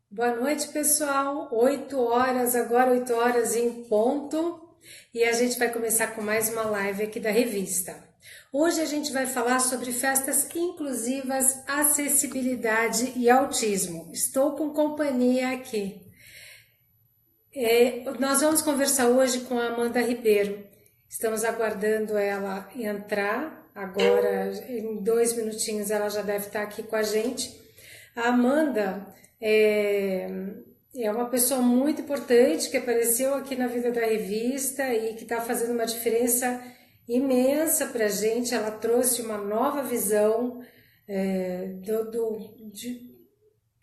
Boa noite, pessoal. 8 horas, agora 8 horas em ponto. E a gente vai começar com mais uma live aqui da revista. Hoje a gente vai falar sobre festas inclusivas, acessibilidade e autismo. Estou com companhia aqui. Nós vamos conversar hoje com a Amanda Ribeiro. Estamos aguardando ela entrar. Agora, em 2 minutinhos, ela já deve estar aqui com a gente. A Amanda é uma pessoa muito importante que apareceu aqui na vida da revista e que está fazendo uma diferença imensa para a gente. Ela trouxe uma nova visão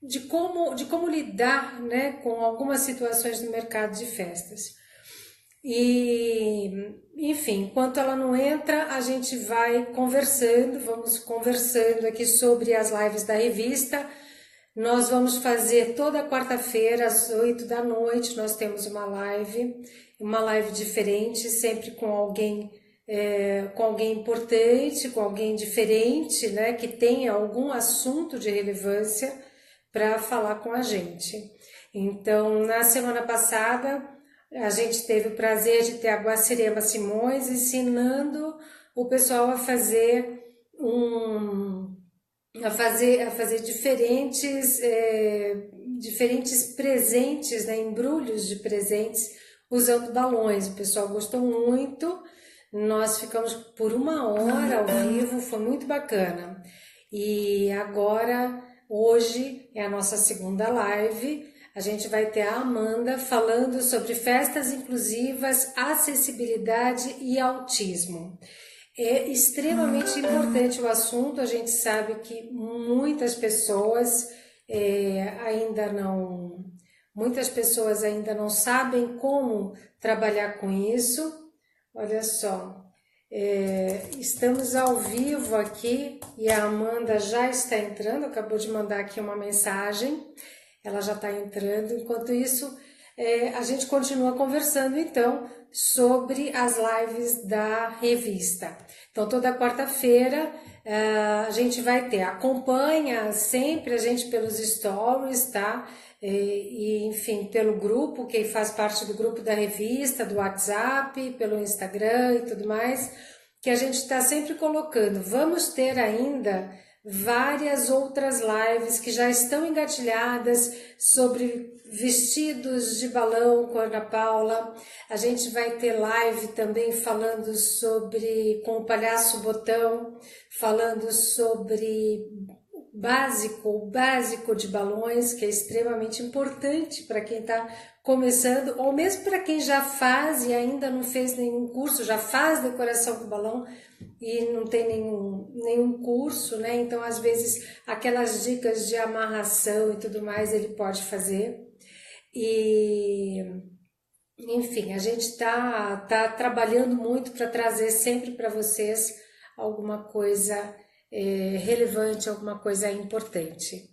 de como lidar, né, com algumas situações no mercado de festas. E, enfim, enquanto ela não entra, a gente vai conversando, vamos conversando aqui sobre as lives da revista. Nós vamos fazer toda quarta-feira, às 8 da noite, nós temos uma live diferente, sempre com alguém importante, com alguém diferente, né, que tenha algum assunto de relevância para falar com a gente. Então, na semana passada, a gente teve o prazer de ter a Guacirema Simões ensinando o pessoal a fazer diferentes presentes, né, embrulhos de presentes usando balões. O pessoal gostou muito, nós ficamos por 1 hora ao vivo, foi muito bacana. E agora, hoje é a nossa segunda live, a gente vai ter a Amanda falando sobre festas inclusivas, acessibilidade e autismo. É extremamente importante o assunto, a gente sabe que muitas pessoas ainda não sabem como trabalhar com isso. Olha só, estamos ao vivo aqui e a Amanda já está entrando, acabou de mandar aqui uma mensagem, ela já está entrando. Enquanto isso, a gente continua conversando então sobre as lives da revista. Então, toda quarta-feira a gente vai ter, acompanha sempre a gente pelos stories, tá? Enfim, pelo grupo, quem faz parte do grupo da revista, do WhatsApp, pelo Instagram e tudo mais, que a gente está sempre colocando. Vamos ter ainda várias outras lives que já estão engatilhadas sobre vestidos de balão com a Ana Paula. A gente vai ter live também falando com o Palhaço Botão, falando sobre o básico de balões, que é extremamente importante para quem está começando, ou mesmo para quem já faz e ainda não fez nenhum curso, já faz decoração com balão e não tem nenhum curso, né? Então, às vezes, aquelas dicas de amarração e tudo mais, ele pode fazer. E, enfim, a gente está trabalhando muito para trazer sempre para vocês alguma coisa relevante, alguma coisa importante.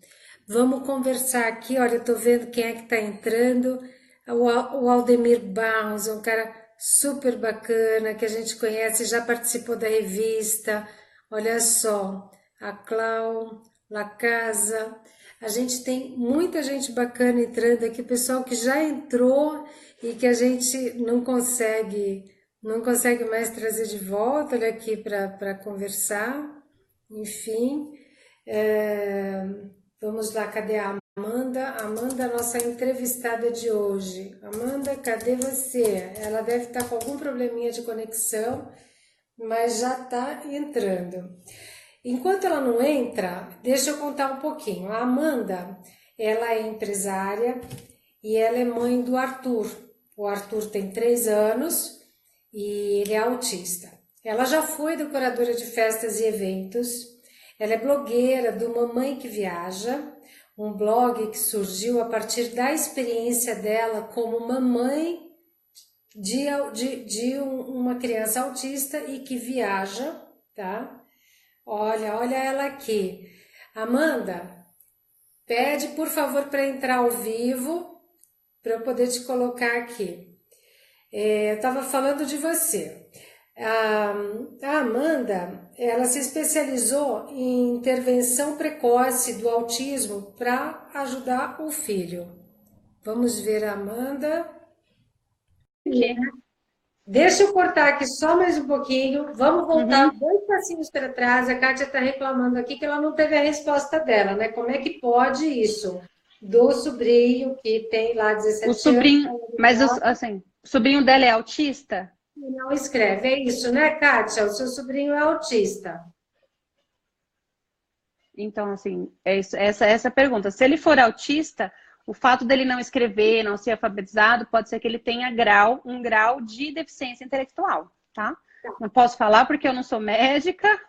Vamos conversar aqui, olha, eu tô vendo quem é que está entrando. O Aldemir Barros, um cara super bacana, que a gente conhece, já participou da revista. Olha só, a Clau, La Casa. A gente tem muita gente bacana entrando aqui, pessoal que já entrou e que a gente não consegue mais trazer de volta, olha aqui para conversar. Enfim, vamos lá, cadê a Amanda? Amanda, nossa entrevistada de hoje. Amanda, cadê você? Ela deve estar com algum probleminha de conexão, mas já está entrando. Enquanto ela não entra, deixa eu contar um pouquinho. A Amanda, ela é empresária e ela é mãe do Arthur. O Arthur tem 3 anos e ele é autista. Ela já foi decoradora de festas e eventos. Ela é blogueira do Mamãe que Viaja, um blog que surgiu a partir da experiência dela como mamãe de uma criança autista e que viaja, tá? Olha ela aqui. Amanda, pede por favor para entrar ao vivo para eu poder te colocar aqui. Eu estava falando de você. A Amanda, ela se especializou em intervenção precoce do autismo para ajudar o filho. Vamos ver a Amanda. Deixa eu cortar aqui só mais um pouquinho. Vamos voltar 2 passinhos para trás. A Kátia está reclamando aqui que ela não teve a resposta dela, né? Como é que pode isso? Do sobrinho que tem lá 17 O sobrinho, anos. mas assim, o sobrinho dela é autista? Não escreve. É isso, né, Kátia? O seu sobrinho é autista. Então, assim, essa é a pergunta. Se ele for autista, o fato dele não escrever, não ser alfabetizado, pode ser que ele tenha um grau de deficiência intelectual, tá? Não posso falar porque eu não sou médica,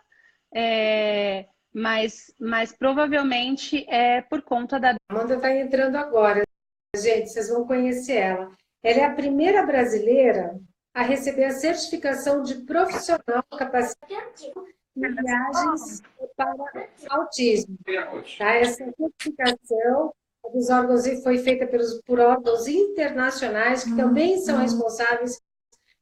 mas provavelmente é por conta da... A Amanda está entrando agora. Gente, vocês vão conhecer ela. Ela é a primeira brasileira a receber a certificação de profissional capacitado em viagens para autismo. Tá? Essa certificação dos órgãos foi feita por órgãos internacionais que também são responsáveis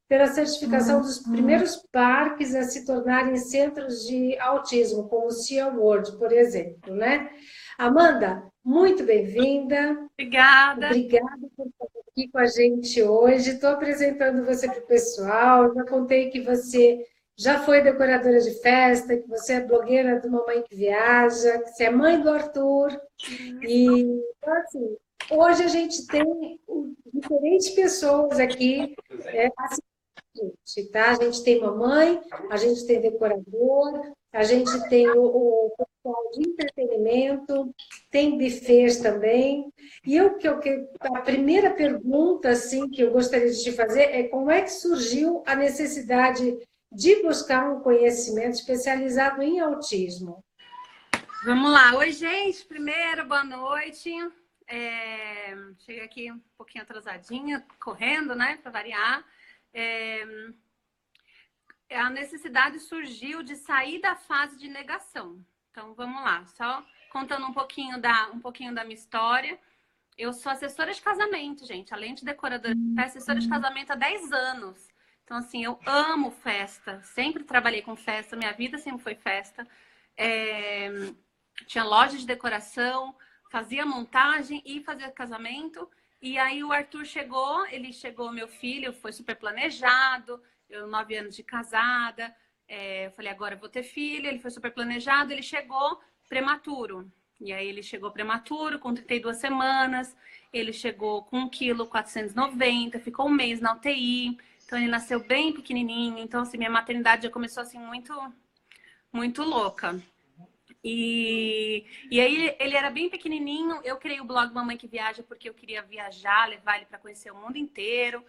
pela certificação dos primeiros parques a se tornarem centros de autismo, como o Sea World, por exemplo, né? Amanda, muito bem-vinda. Obrigada. Obrigada por estar aqui com a gente hoje. Estou apresentando você para o pessoal. Já contei que você já foi decoradora de festa, que você é blogueira do Mamãe que Viaja, que você é mãe do Arthur. E, então, assim, hoje a gente tem diferentes pessoas aqui assistindo a gente, tá? A gente tem mamãe, a gente tem decorador, a gente tem o pessoal de entretenimento, tem buffets também. E a primeira pergunta assim, que eu gostaria de te fazer é como é que surgiu a necessidade de buscar um conhecimento especializado em autismo? Vamos lá. Oi, gente. Primeiro, boa noite. Cheguei aqui um pouquinho atrasadinha, correndo, né, para variar. A necessidade surgiu de sair da fase de negação. Então, vamos lá. Só contando um pouquinho da minha história. Eu sou assessora de casamento, gente. Além de decoradora, assessora de casamento há 10 anos. Então, assim, eu amo festa. Sempre trabalhei com festa. Minha vida sempre foi festa. Tinha loja de decoração, fazia montagem e fazia casamento. E aí o Arthur chegou, meu filho, foi super planejado. Eu, 9 anos de casada. Eu falei, agora eu vou ter filho. Ele foi super planejado, ele chegou prematuro. E aí ele chegou prematuro, com 32 semanas. Ele chegou com 1,490 kg, ficou um mês na UTI. Então ele nasceu bem pequenininho. Então, assim, minha maternidade já começou assim muito, muito louca. E aí ele era bem pequenininho. Eu criei o blog Mamãe que Viaja porque eu queria viajar, levar ele para conhecer o mundo inteiro.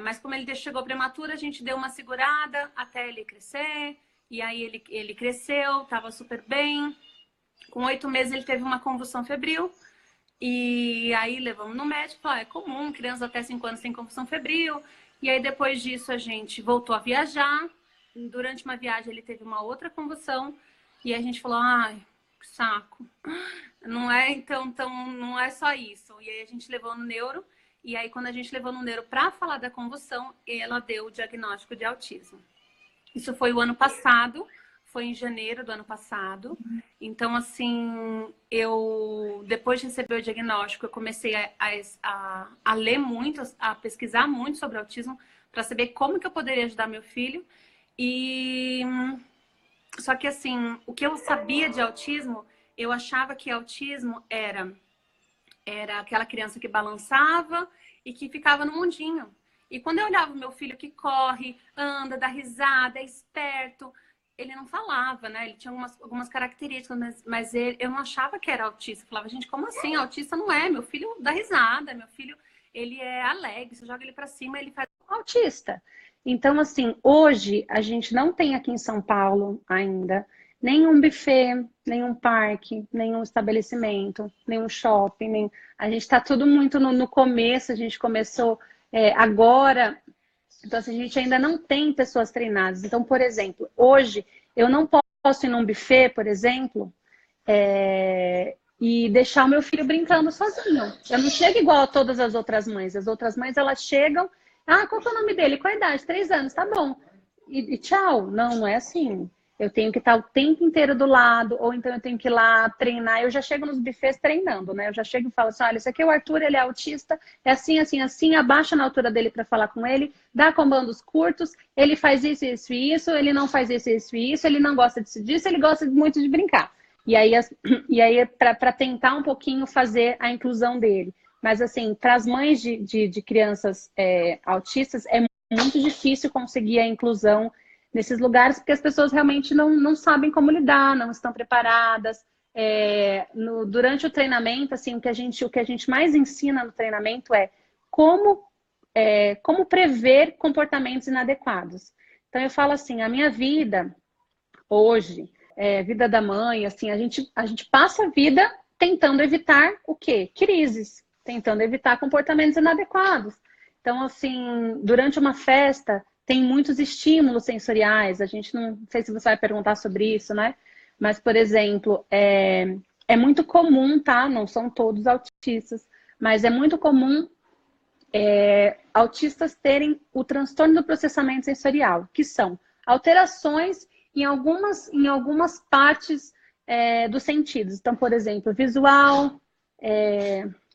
Mas como ele chegou prematuro, a gente deu uma segurada até ele crescer. E aí ele cresceu, estava super bem. Com 8 meses ele teve uma convulsão febril. E aí levamos no médico, é comum, crianças até 5 anos têm convulsão febril. E aí depois disso a gente voltou a viajar. Durante uma viagem ele teve uma outra convulsão. E a gente falou, ai, que saco. Não é, então não é só isso. E aí a gente levou no neuro. E aí quando a gente levou no neuro para falar da convulsão, ela deu o diagnóstico de autismo. Isso foi o ano passado. Foi em janeiro do ano passado. Então, assim, eu, depois de receber o diagnóstico, eu comecei a ler muito, a pesquisar muito sobre autismo, para saber como que eu poderia ajudar meu filho. Só que, assim, o que eu sabia de autismo, eu achava que autismo era aquela criança que balançava e que ficava no mundinho. E quando eu olhava o meu filho que corre, anda, dá risada, é esperto... Ele não falava, né? Ele tinha algumas características, mas eu não achava que era autista. Eu falava, gente, como assim? Autista não é. Meu filho dá risada, meu filho, ele é alegre. Você joga ele pra cima, ele faz... Autista. Então, assim, hoje a gente não tem aqui em São Paulo ainda nenhum buffet, nenhum parque, nenhum estabelecimento, nenhum shopping. A gente está tudo muito no começo, a gente começou agora... Então, assim, a gente ainda não tem pessoas treinadas. Então, por exemplo, hoje eu não posso ir num buffet, por exemplo, e deixar o meu filho brincando sozinho. Eu não chego igual a todas as outras mães. As outras mães, elas chegam... Ah, qual que é o nome dele? Qual a idade? 3 anos, tá bom. e tchau. Não, não é assim. Eu tenho que estar o tempo inteiro do lado, ou então eu tenho que ir lá treinar. Eu já chego nos buffets treinando, né? Eu já chego e falo assim, olha, esse aqui é o Arthur, ele é autista, é assim, assim, assim, abaixa na altura dele para falar com ele, dá comandos curtos, ele faz isso, isso e isso, ele não faz isso, isso e isso, ele não gosta disso, ele gosta muito de brincar. E aí, para tentar um pouquinho fazer a inclusão dele. Mas, assim, para as mães de crianças autistas, é muito difícil conseguir a inclusão nesses lugares, porque as pessoas realmente não sabem como lidar, não estão preparadas. Durante o treinamento, assim, o que a gente mais ensina no treinamento é como prever comportamentos inadequados. Então, eu falo assim, a minha vida hoje, vida da mãe, assim, a gente passa a vida tentando evitar o quê? Crises, tentando evitar comportamentos inadequados. Então, assim, durante uma festa, tem muitos estímulos sensoriais. A gente não sei se você vai perguntar sobre isso, né? Mas, por exemplo, é muito comum, tá? Não são todos autistas, mas é muito comum autistas terem o transtorno do processamento sensorial, que são alterações em algumas partes dos sentidos. Então, por exemplo, visual,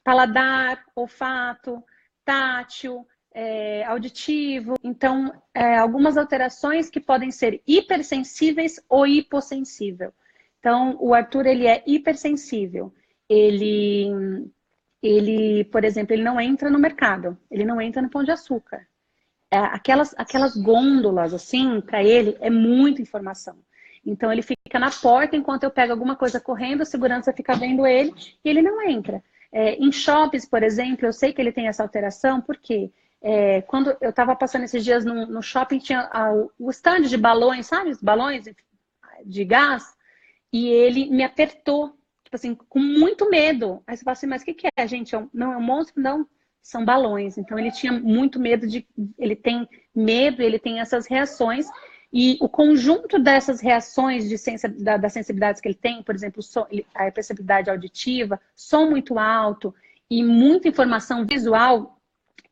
paladar, olfato, tátil, auditivo. Então, algumas alterações que podem ser hipersensíveis ou hipossensível. Então, o Arthur, ele é hipersensível. Ele, por exemplo, ele não entra no mercado, ele não entra no Pão de Açúcar. Aquelas gôndolas, assim, para ele, é muita informação. Então, ele fica na porta enquanto eu pego alguma coisa correndo, a segurança fica vendo ele e ele não entra. Em shoppings, por exemplo, eu sei que ele tem essa alteração, porque quando eu estava passando esses dias no shopping, tinha o stand de balões, sabe? Os balões de gás, e ele me apertou, tipo assim, com muito medo. Aí você fala assim, mas o que é, gente? Não é um monstro? Não, são balões. Então ele tinha muito medo ele tem medo, ele tem essas reações. E o conjunto dessas reações das sensibilidades que ele tem, por exemplo, a perceptibilidade auditiva, som muito alto e muita informação visual,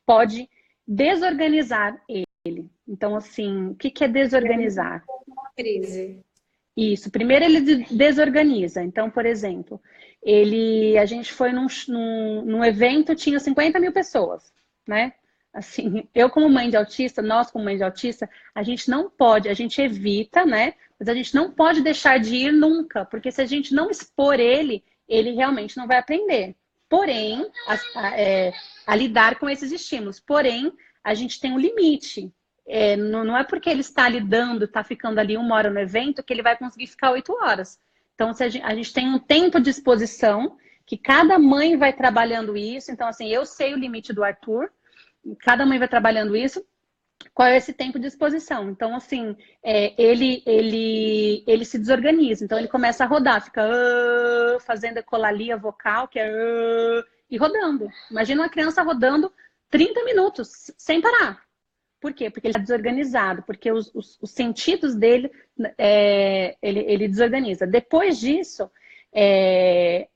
pode desorganizar ele. Então, assim, o que é desorganizar? Crise. Isso. Primeiro ele desorganiza. Então, por exemplo, a gente foi num evento, tinha 50 mil pessoas, né? Assim, eu como mãe de autista, nós como mãe de autista, a gente não pode, a gente evita, né? Mas a gente não pode deixar de ir nunca, porque se a gente não expor ele realmente não vai aprender. Porém, a lidar com esses estímulos. Porém, a gente tem um limite. Não é porque ele está lidando, está ficando ali 1 hora no evento, que ele vai conseguir ficar 8 horas. Então, se a gente tem um tempo de exposição, que cada mãe vai trabalhando isso. Então, assim, eu sei o limite do Arthur, cada mãe vai trabalhando isso. Qual é esse tempo de exposição? Então, assim, ele se desorganiza. Então, ele começa a rodar, fica fazendo ecolalia vocal, que é e rodando. Imagina uma criança rodando 30 minutos, sem parar. Por quê? Porque ele está desorganizado, porque os sentidos dele, ele desorganiza. Depois disso,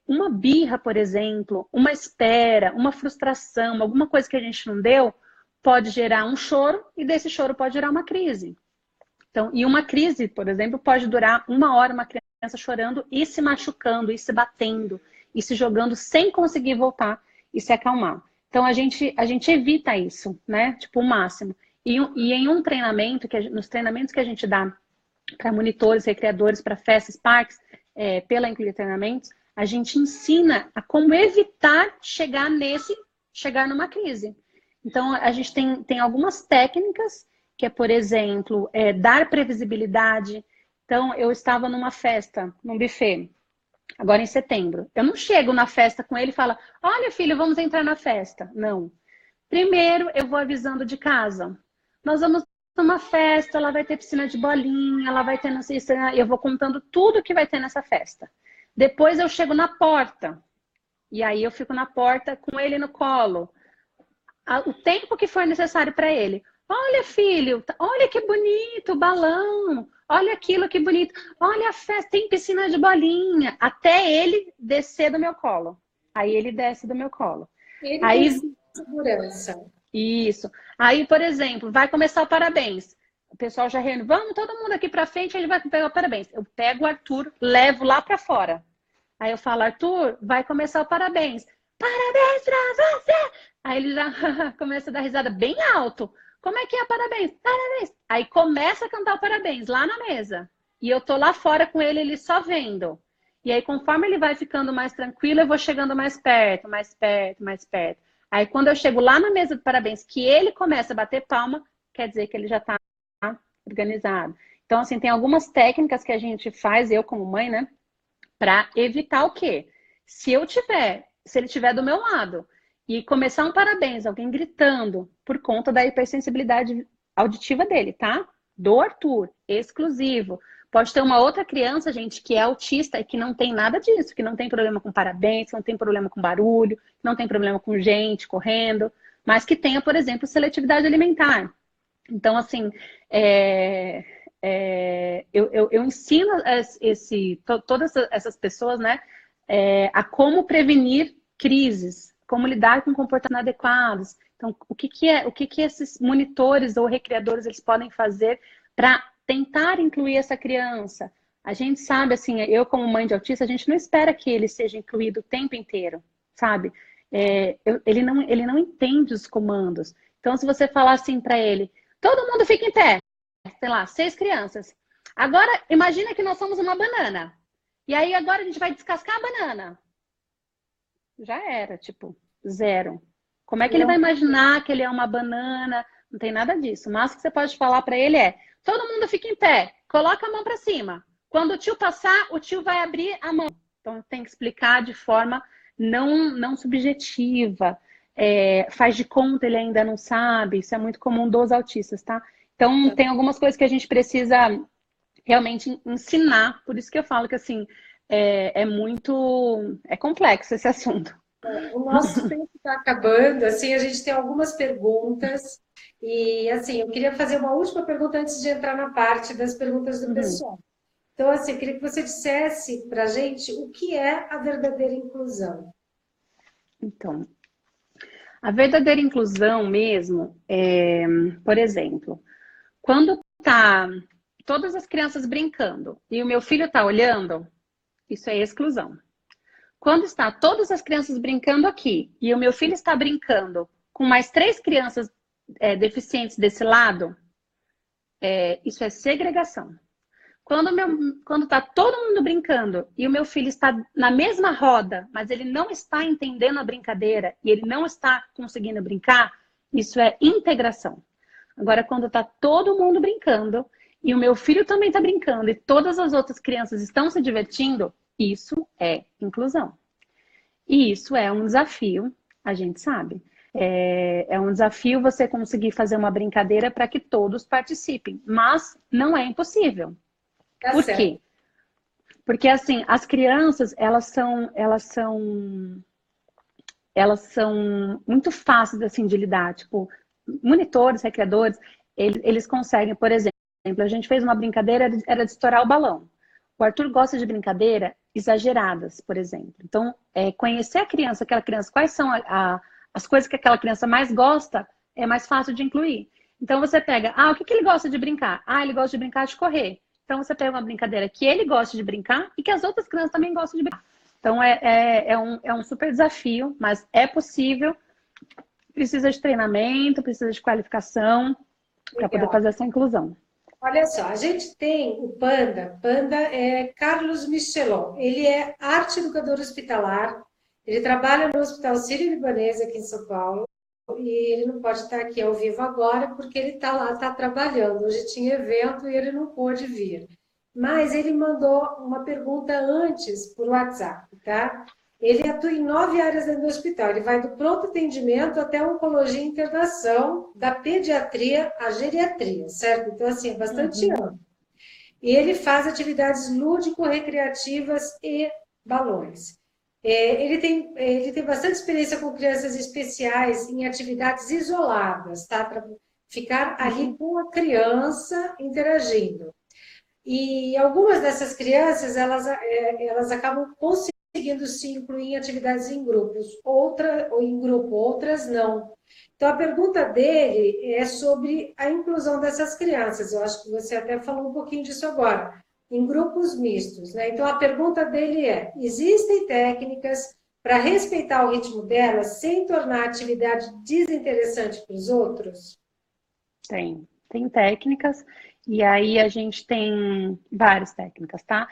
uma birra, por exemplo, uma espera, uma frustração, alguma coisa que a gente não deu, pode gerar um choro e desse choro pode gerar uma crise. Então, e uma crise, por exemplo, pode durar 1 hora, uma criança chorando e se machucando, e se batendo, e se jogando sem conseguir voltar e se acalmar. Então, a gente evita isso, né? Tipo, o máximo. E em um treinamento, nos treinamentos que a gente dá para monitores, recreadores, para festas, parques, pela Incluir Treinamentos, a gente ensina a como evitar chegar numa crise. Então, a gente tem algumas técnicas, que é, por exemplo, dar previsibilidade. Então, eu estava numa festa, num buffet, agora em setembro. Eu não chego na festa com ele e falo, olha, filho, vamos entrar na festa. Não. Primeiro, eu vou avisando de casa. Nós vamos numa festa, ela vai ter piscina de bolinha, ela vai ter, não sei se... Eu vou contando tudo que vai ter nessa festa. Depois eu chego na porta. E aí eu fico na porta com ele no colo. O tempo que for necessário para ele. Olha, filho, olha que bonito o balão. Olha aquilo que bonito. Olha a festa, tem piscina de bolinha. Até ele descer do meu colo. Aí ele desce do meu colo. Ele aí tem segurança. Isso. Aí, por exemplo, vai começar o parabéns. o pessoal já reúne, vamos todo mundo aqui pra frente, ele vai pegar o parabéns. Eu pego o Arthur, levo lá pra fora. Aí eu falo, Arthur, vai começar o parabéns. Parabéns pra você! Aí ele já começa a dar risada bem alto. Como é que é parabéns? Parabéns! Aí começa a cantar o parabéns lá na mesa. E eu tô lá fora com ele, ele só vendo. E aí, conforme ele vai ficando mais tranquilo, eu vou chegando mais perto, mais perto, mais perto. Aí, quando eu chego lá na mesa do parabéns, que ele começa a bater palma, quer dizer que ele já tá organizado. Então, assim, tem algumas técnicas que a gente faz, eu como mãe, né? Para evitar o quê? Se ele estiver do meu lado e começar um parabéns, alguém gritando por conta da hipersensibilidade auditiva dele, tá? Do Arthur, exclusivo. Pode ter uma outra criança, gente, que é autista e que não tem nada disso, que não tem problema com parabéns, que não tem problema com barulho, que não tem problema com gente correndo, mas que tenha, por exemplo, seletividade alimentar. Então, assim, eu ensino todas essas pessoas, né, a como prevenir crises, como lidar com comportamentos inadequados. Então, o que esses monitores ou recreadores eles podem fazer para tentar incluir essa criança? A gente sabe, assim, eu como mãe de autista, a gente não espera que ele seja incluído o tempo inteiro, sabe? Ele não entende os comandos. Então, se você falar assim para ele, todo mundo fica em pé, sei lá, 6 crianças. Agora, imagina que nós somos uma banana. E aí, agora a gente vai descascar a banana. Já era, tipo, 0. Como é que ele vai imaginar que ele é uma banana? Não tem nada disso. Mas o que você pode falar para ele é, todo mundo fica em pé, coloca a mão para cima. Quando o tio passar, o tio vai abrir a mão. Então, tem que explicar de forma não subjetiva. Faz de conta, ele ainda não sabe. Isso é muito comum dos autistas, tá? Então, tem algumas coisas que a gente precisa realmente ensinar. Por isso que eu falo que, assim, é complexo esse assunto. O nosso tempo está acabando, assim, a gente tem algumas perguntas e, assim, eu queria fazer uma última pergunta antes de entrar na parte das perguntas do pessoal. Então, assim, eu queria que você dissesse para a gente o que é a verdadeira inclusão. Então, a verdadeira inclusão mesmo por exemplo, quando tá todas as crianças brincando e o meu filho tá olhando, isso é exclusão. Quando está todas as crianças brincando aqui e o meu filho está brincando com mais 3 crianças deficientes desse lado, isso é segregação. Quando está todo mundo brincando e o meu filho está na mesma roda, mas ele não está entendendo a brincadeira e ele não está conseguindo brincar, isso é integração. Agora, quando está todo mundo brincando e o meu filho também está brincando e todas as outras crianças estão se divertindo, isso é inclusão. E isso é um desafio, a gente sabe. É um desafio você conseguir fazer uma brincadeira para que todos participem, mas não é impossível. Por quê? Porque, assim, as crianças, elas são muito fáceis, assim, de lidar. Tipo, monitores, recreadores, eles conseguem, por exemplo, a gente fez uma brincadeira, era de estourar o balão. O Arthur gosta de brincadeira exageradas, por exemplo. Então, conhecer a criança, aquela criança, quais são as coisas que aquela criança mais gosta, é mais fácil de incluir. Então, você pega, o que ele gosta de brincar? Ele gosta de brincar de correr. Então, você pega uma brincadeira que ele gosta de brincar e que as outras crianças também gostam de brincar. Então, é um super desafio, mas é possível. Precisa de treinamento, precisa de qualificação para poder fazer essa inclusão. Olha só, a gente tem o Panda. Panda é Carlos Michelon. Ele é arte educador hospitalar. Ele trabalha no Hospital Sírio-Libanês aqui em São Paulo. E ele não pode estar aqui ao vivo agora porque ele está lá, está trabalhando. Hoje tinha evento e ele não pôde vir. Mas ele mandou uma pergunta antes por WhatsApp, tá? Ele atua em 9 áreas dentro do hospital. Ele vai do pronto atendimento até a oncologia e internação, da pediatria à geriatria, certo? Então, assim, é bastante amplo. E ele faz atividades lúdico-recreativas e balões. Ele tem bastante experiência com crianças especiais em atividades isoladas, tá? Para ficar ali com a criança interagindo. E algumas dessas crianças, elas acabam conseguindo conseguindo se incluir em atividades em grupos, outras não. Então, a pergunta dele é sobre a inclusão dessas crianças. Eu acho que você até falou um pouquinho disso agora, em grupos mistos, né? Então, a pergunta dele é: existem técnicas para respeitar o ritmo delas sem tornar a atividade desinteressante para os outros? Tem técnicas, e aí a gente tem várias técnicas, tá?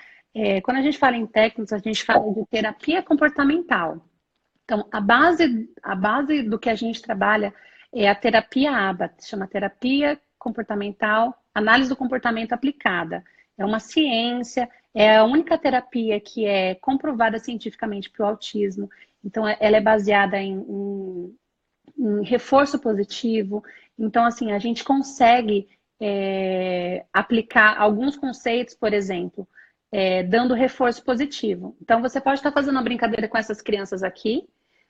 Quando a gente fala em técnicas, a gente fala de terapia comportamental. Então, a base do que a gente trabalha é a terapia ABA, que chama terapia comportamental, análise do comportamento aplicada. É uma ciência, é a única terapia que é comprovada cientificamente para o autismo. Então, ela é baseada em reforço positivo. Então, assim, a gente consegue aplicar alguns conceitos, por exemplo, dando reforço positivo. Então, você pode estar fazendo uma brincadeira com essas crianças aqui,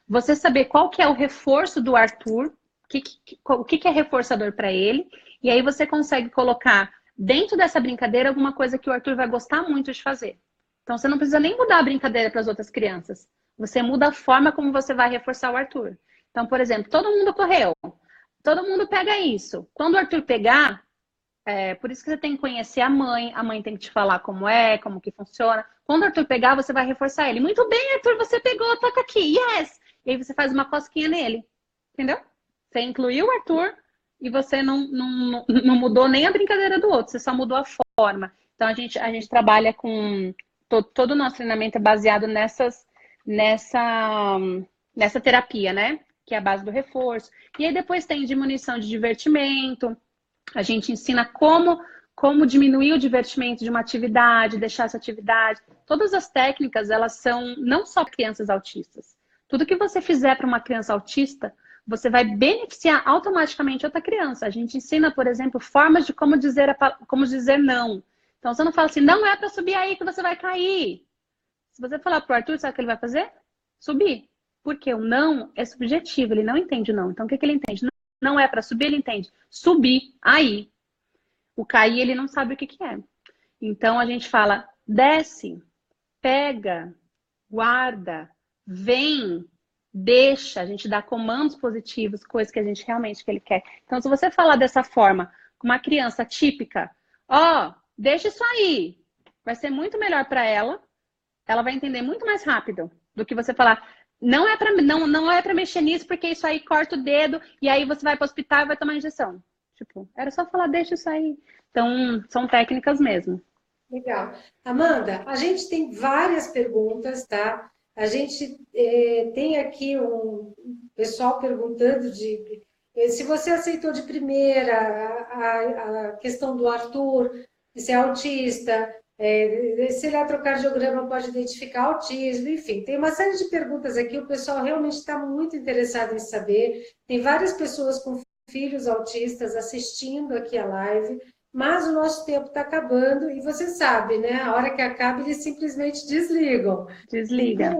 você saber qual que é o reforço do Arthur, o que é reforçador para ele, e aí você consegue colocar dentro dessa brincadeira alguma coisa que o Arthur vai gostar muito de fazer. Então, você não precisa nem mudar a brincadeira para as outras crianças. Você muda a forma como você vai reforçar o Arthur. Então, por exemplo, todo mundo correu. Todo mundo pega isso. Quando o Arthur pegar, por isso que você tem que conhecer a mãe tem que te falar como que funciona. Quando o Arthur pegar, você vai reforçar ele. Muito bem, Arthur, você pegou, toca aqui, yes! E aí você faz uma cosquinha nele, entendeu? Você incluiu o Arthur e você não mudou nem a brincadeira do outro, você só mudou a forma. Então, a gente trabalha com... Todo o nosso treinamento é baseado nessa terapia, né? Que é a base do reforço. E aí depois tem diminuição de divertimento. A gente ensina como diminuir o divertimento de uma atividade, deixar essa atividade. Todas as técnicas, elas são não só para crianças autistas. Tudo que você fizer para uma criança autista, você vai beneficiar automaticamente outra criança. A gente ensina, por exemplo, formas de como dizer não. Então, você não fala assim, não é para subir aí que você vai cair. Se você falar para o Arthur, sabe o que ele vai fazer? Subir. Porque o não é subjetivo, ele não entende o não. Então, o que ele entende? Não é para subir, ele entende. Subir, aí. O cair, ele não sabe o que é. Então, a gente fala, desce, pega, guarda, vem, deixa. A gente dá comandos positivos, coisas que a gente realmente que ele quer. Então, se você falar dessa forma, com uma criança típica, deixa isso aí. Vai ser muito melhor para ela. Ela vai entender muito mais rápido do que você falar... Não é para mexer nisso, porque isso aí corta o dedo e aí você vai para o hospital e vai tomar injeção. Tipo, era só falar, deixa isso aí. Então, são técnicas mesmo. Legal. Amanda, a gente tem várias perguntas, tá? A gente tem aqui um pessoal perguntando se você aceitou de primeira a questão do Arthur, se é autista, se eletrocardiograma pode identificar autismo, enfim, tem uma série de perguntas aqui, o pessoal realmente está muito interessado em saber, tem várias pessoas com filhos autistas assistindo aqui a live, mas o nosso tempo está acabando e você sabe, né, a hora que acaba eles simplesmente desligam. Desliga.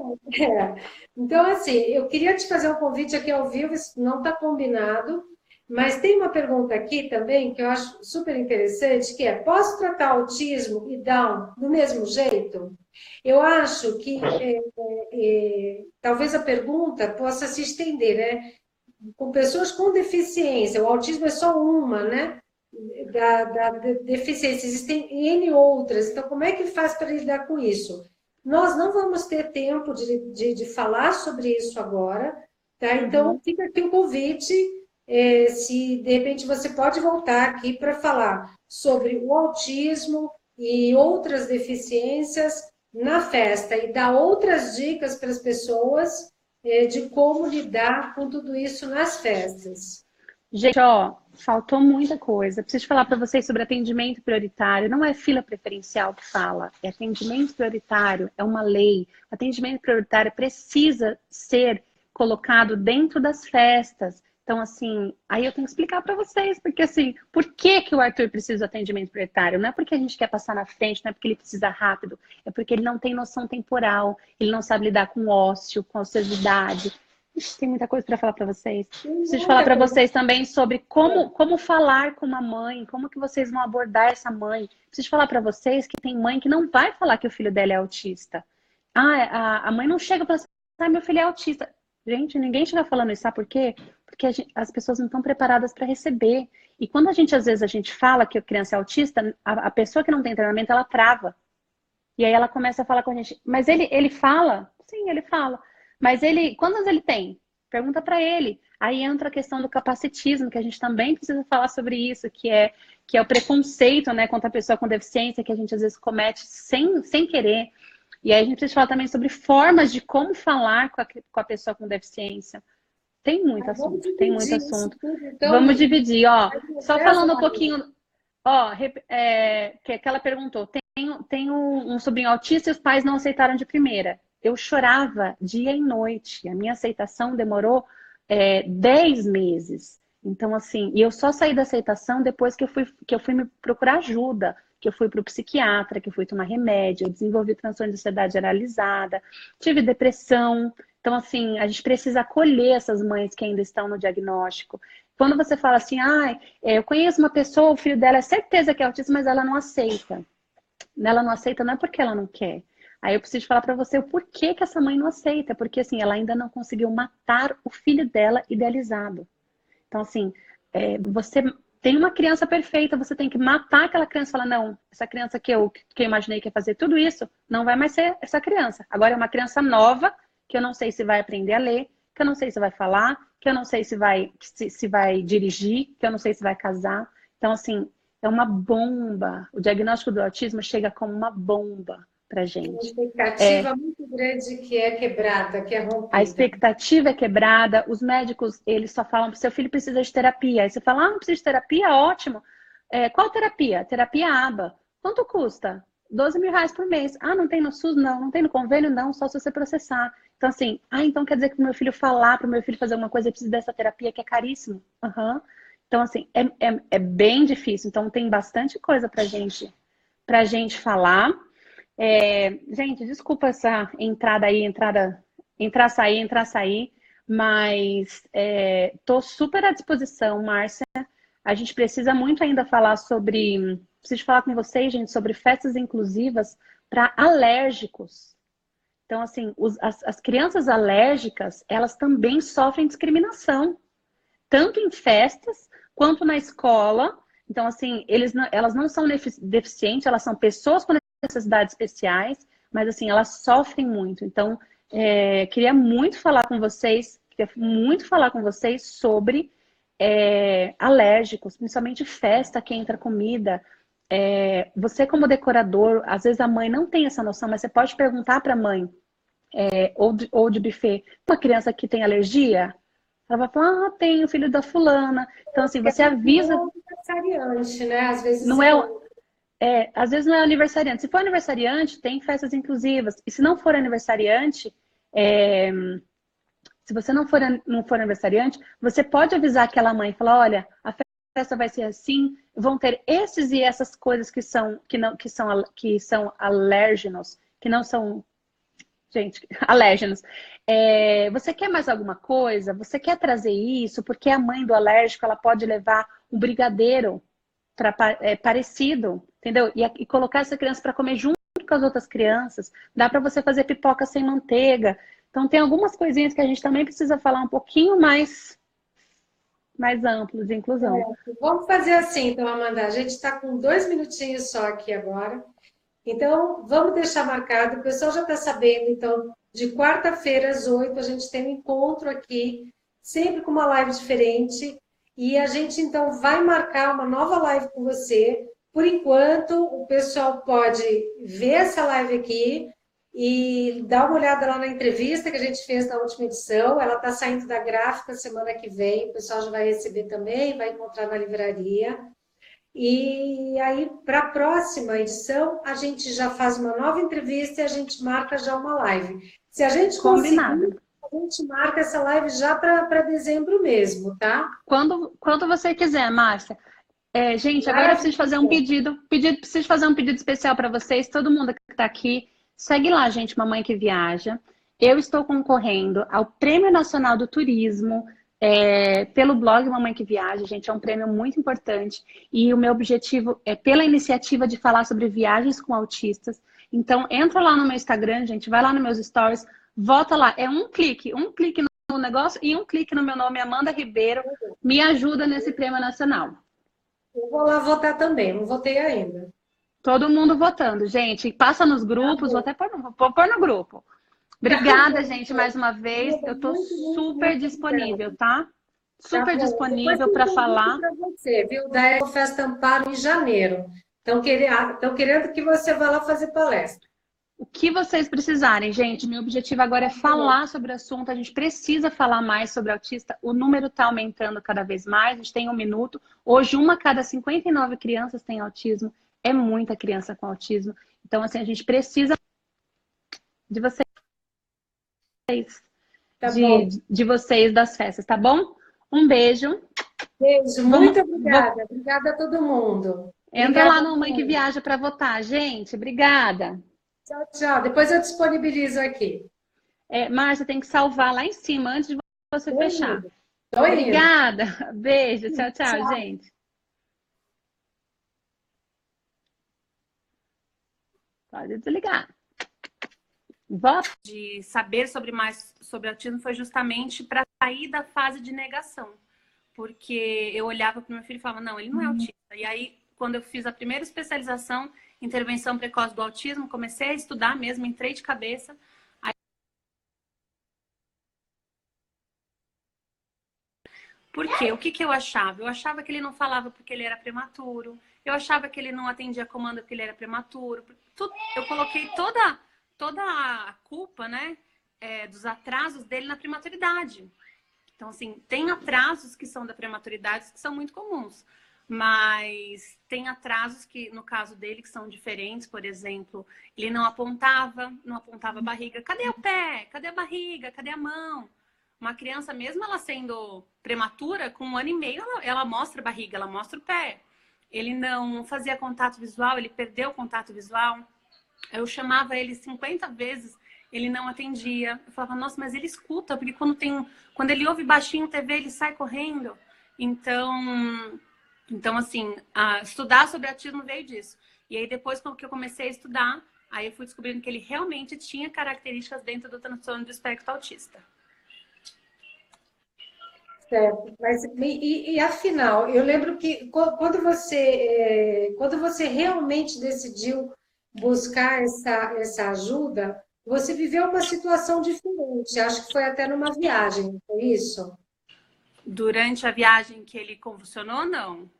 Então, assim, eu queria te fazer um convite aqui ao vivo, isso não está combinado, mas tem uma pergunta aqui também que eu acho super interessante, que é, posso tratar autismo e Down do mesmo jeito? Eu acho que talvez a pergunta possa se estender, né? Com pessoas com deficiência, o autismo é só uma, né? Da deficiência, existem N outras, então como é que faz para lidar com isso? Nós não vamos ter tempo de falar sobre isso agora, tá? Então fica aqui o convite. Se de repente você pode voltar aqui para falar sobre o autismo e outras deficiências na festa e dar outras dicas para as pessoas de como lidar com tudo isso nas festas. Gente, faltou muita coisa. Preciso falar para vocês sobre atendimento prioritário. Não é fila preferencial que fala, é atendimento prioritário, é uma lei. Atendimento prioritário precisa ser colocado dentro das festas. Então, assim, aí eu tenho que explicar para vocês, porque assim, por que o Arthur precisa de atendimento prioritário? Não é porque a gente quer passar na frente, não é porque ele precisa rápido, é porque ele não tem noção temporal, ele não sabe lidar com ócio, com ociosidade. Ixi, tem muita coisa para falar para vocês. Preciso falar para vocês também sobre como falar com uma mãe, como que vocês vão abordar essa mãe. Preciso falar para vocês que tem mãe que não vai falar que o filho dela é autista. a mãe não chega e fala assim, ah, meu filho é autista. Gente, ninguém chega falando isso, sabe por quê? Porque as pessoas não estão preparadas para receber. E quando às vezes a gente fala que a criança é autista, a pessoa que não tem treinamento, ela trava. E aí ela começa a falar com a gente, mas ele fala? Sim, ele fala. Mas quantos ele tem? Pergunta para ele. Aí entra a questão do capacitismo, que a gente também precisa falar sobre isso, que é o preconceito, né, contra a pessoa com deficiência, que a gente às vezes comete sem querer. E aí a gente precisa falar também sobre formas de como falar com a pessoa com deficiência. Tem muito assunto, tem muito assunto. Então, Vamos dividir, ó. Só falando um pouquinho, ó, que ela perguntou, tenho um sobrinho autista e os pais não aceitaram de primeira. Eu chorava dia e noite. A minha aceitação demorou 10 meses. Então, assim, e eu só saí da aceitação depois que eu fui me procurar ajuda, que eu fui para o psiquiatra, que eu fui tomar remédio, eu desenvolvi transtorno de ansiedade generalizada, tive depressão. Então, assim, a gente precisa acolher essas mães que ainda estão no diagnóstico. Quando você fala assim, eu conheço uma pessoa, o filho dela é certeza que é autista, mas ela não aceita. Ela não aceita não é porque ela não quer. Aí eu preciso falar para você o porquê que essa mãe não aceita. Porque, assim, ela ainda não conseguiu matar o filho dela idealizado. Então, assim, você tem uma criança perfeita, você tem que matar aquela criança e falar, não, essa criança que eu imaginei que ia fazer tudo isso, não vai mais ser essa criança. Agora é uma criança nova, que eu não sei se vai aprender a ler, que eu não sei se vai falar, que eu não sei se vai dirigir, que eu não sei se vai casar. Então, assim, é uma bomba. O diagnóstico do autismo chega como uma bomba pra gente. Uma expectativa muito grande que é quebrada, que é rompida. A expectativa é quebrada, os médicos, eles só falam, seu filho precisa de terapia. Aí você fala, não precisa de terapia? Ótimo. Qual terapia? Terapia ABA. Quanto custa? 12 mil reais por mês. Ah, não tem no SUS? Não. Não tem no convênio? Não, só se você processar. Então, assim, então quer dizer que pro meu filho falar, pro meu filho fazer alguma coisa, ele precisa dessa terapia que é caríssimo. Uhum. Então, assim, é bem difícil. Então, tem bastante coisa pra gente falar. Gente, desculpa essa entrada aí, entrar, sair, mas tô super à disposição, Márcia. A gente precisa muito ainda falar preciso falar com vocês, gente, sobre festas inclusivas para alérgicos. Então, assim, as crianças alérgicas, elas também sofrem discriminação, tanto em festas quanto na escola. Então, assim, elas não são deficientes, elas são pessoas com necessidades especiais, mas, assim, elas sofrem muito. Então, queria muito falar com vocês sobre alérgicos, principalmente festa que entra comida. Você como decorador, às vezes a mãe não tem essa noção, mas você pode perguntar para a mãe, ou de buffet, uma criança que tem alergia? Ela vai falar, tem o filho da fulana. Então, assim, você avisa. Não é aniversariante, né? Às vezes não às vezes não é aniversariante. Se for aniversariante, tem festas inclusivas. E se não for aniversariante, se você não for aniversariante, você pode avisar aquela mãe e falar, olha, a festa vai ser assim, vão ter esses e essas coisas que são alérgenos, que não são, gente, alérgenos. Você quer mais alguma coisa? Você quer trazer isso? Porque a mãe do alérgico, ela pode levar um brigadeiro parecido, entendeu? E colocar essa criança para comer junto com as outras crianças. Dá para você fazer pipoca sem manteiga. Então, tem algumas coisinhas que a gente também precisa falar um pouquinho mais amplo de inclusão. Vamos fazer assim, então, Amanda. A gente está com 2 minutinhos só aqui agora. Então, vamos deixar marcado. O pessoal já está sabendo, então, de quarta-feira às 8 a gente tem um encontro aqui, sempre com uma live diferente. E a gente, então, vai marcar uma nova live com você. Por enquanto, o pessoal pode ver essa live aqui e dar uma olhada lá na entrevista que a gente fez na última edição. Ela está saindo da gráfica semana que vem. O pessoal já vai receber também, vai encontrar na livraria. E aí, para a próxima edição, a gente já faz uma nova entrevista e a gente marca já uma live. Se a gente conseguir, a gente marca essa live já para dezembro mesmo, tá? Quando você quiser, Márcia. Gente, agora eu preciso fazer um pedido. Preciso fazer um pedido especial para vocês. Todo mundo que está aqui, segue lá, gente, Mamãe que Viaja. Eu estou concorrendo ao Prêmio Nacional do Turismo pelo blog Mamãe que Viaja, gente. É um prêmio muito importante. E o meu objetivo é pela iniciativa de falar sobre viagens com autistas. Então, entra lá no meu Instagram, gente, vai lá nos meus stories, vota lá. É um clique no negócio e um clique no meu nome, Amanda Ribeiro. Me ajuda nesse prêmio nacional. Eu vou lá votar também, não votei ainda. Todo mundo votando, gente. Passa nos grupos, vou até pôr no grupo. Obrigada, gente, mais uma vez. Eu tô super disponível, tá? Super disponível para falar. Para você, viu? Da Ecofesta Amparo em janeiro. Estão querendo que você vá lá fazer palestra. O que vocês precisarem, gente. Meu objetivo agora é falar sobre o assunto. A gente precisa falar mais sobre autista. O número está aumentando cada vez mais. A gente tem 1 minuto. Hoje, 1 a cada 59 crianças tem autismo. É muita criança com autismo. Então, assim, a gente precisa de vocês. Tá bom. De vocês das festas, tá bom? Um beijo. Beijo, muito obrigada. Obrigada a todo mundo. Entra lá no Mãe que Viaja para votar, gente. Obrigada. Tchau, tchau. Depois eu disponibilizo aqui. Márcia, tem que salvar lá em cima antes de você fechar. Obrigada. Beijo. Tchau, tchau, gente. Pode desligar. Vota. De saber mais sobre autismo foi justamente para sair da fase de negação. Porque eu olhava para o meu filho e falava, não, ele não é autista. E aí, quando eu fiz a primeira especialização em intervenção precoce do autismo, comecei a estudar mesmo, entrei de cabeça. Por quê? O que eu achava? Eu achava que ele não falava porque ele era prematuro. Eu achava que ele não atendia comando porque ele era prematuro. Eu coloquei toda a culpa, né, dos atrasos dele na prematuridade. Então, assim, tem atrasos que são da prematuridade que são muito comuns. Mas tem atrasos que, no caso dele, que são diferentes. Por exemplo, ele não apontava a barriga. Cadê o pé? Cadê a barriga? Cadê a mão? Uma criança, mesmo ela sendo prematura, com 1 ano e meio, ela mostra a barriga, ela mostra o pé. Ele não fazia contato visual, ele perdeu o contato visual. Eu chamava ele 50 vezes, ele não atendia. Eu falava, nossa, mas ele escuta, porque quando ele ouve baixinho TV, ele sai correndo. Então assim, estudar sobre autismo veio disso. E aí, depois que eu comecei a estudar, aí eu fui descobrindo que ele realmente tinha características dentro do transtorno do espectro autista. Certo. Mas, afinal, eu lembro que quando você realmente decidiu buscar essa ajuda, você viveu uma situação diferente. Acho que foi até numa viagem, foi isso? Durante a viagem que ele convulsionou, não?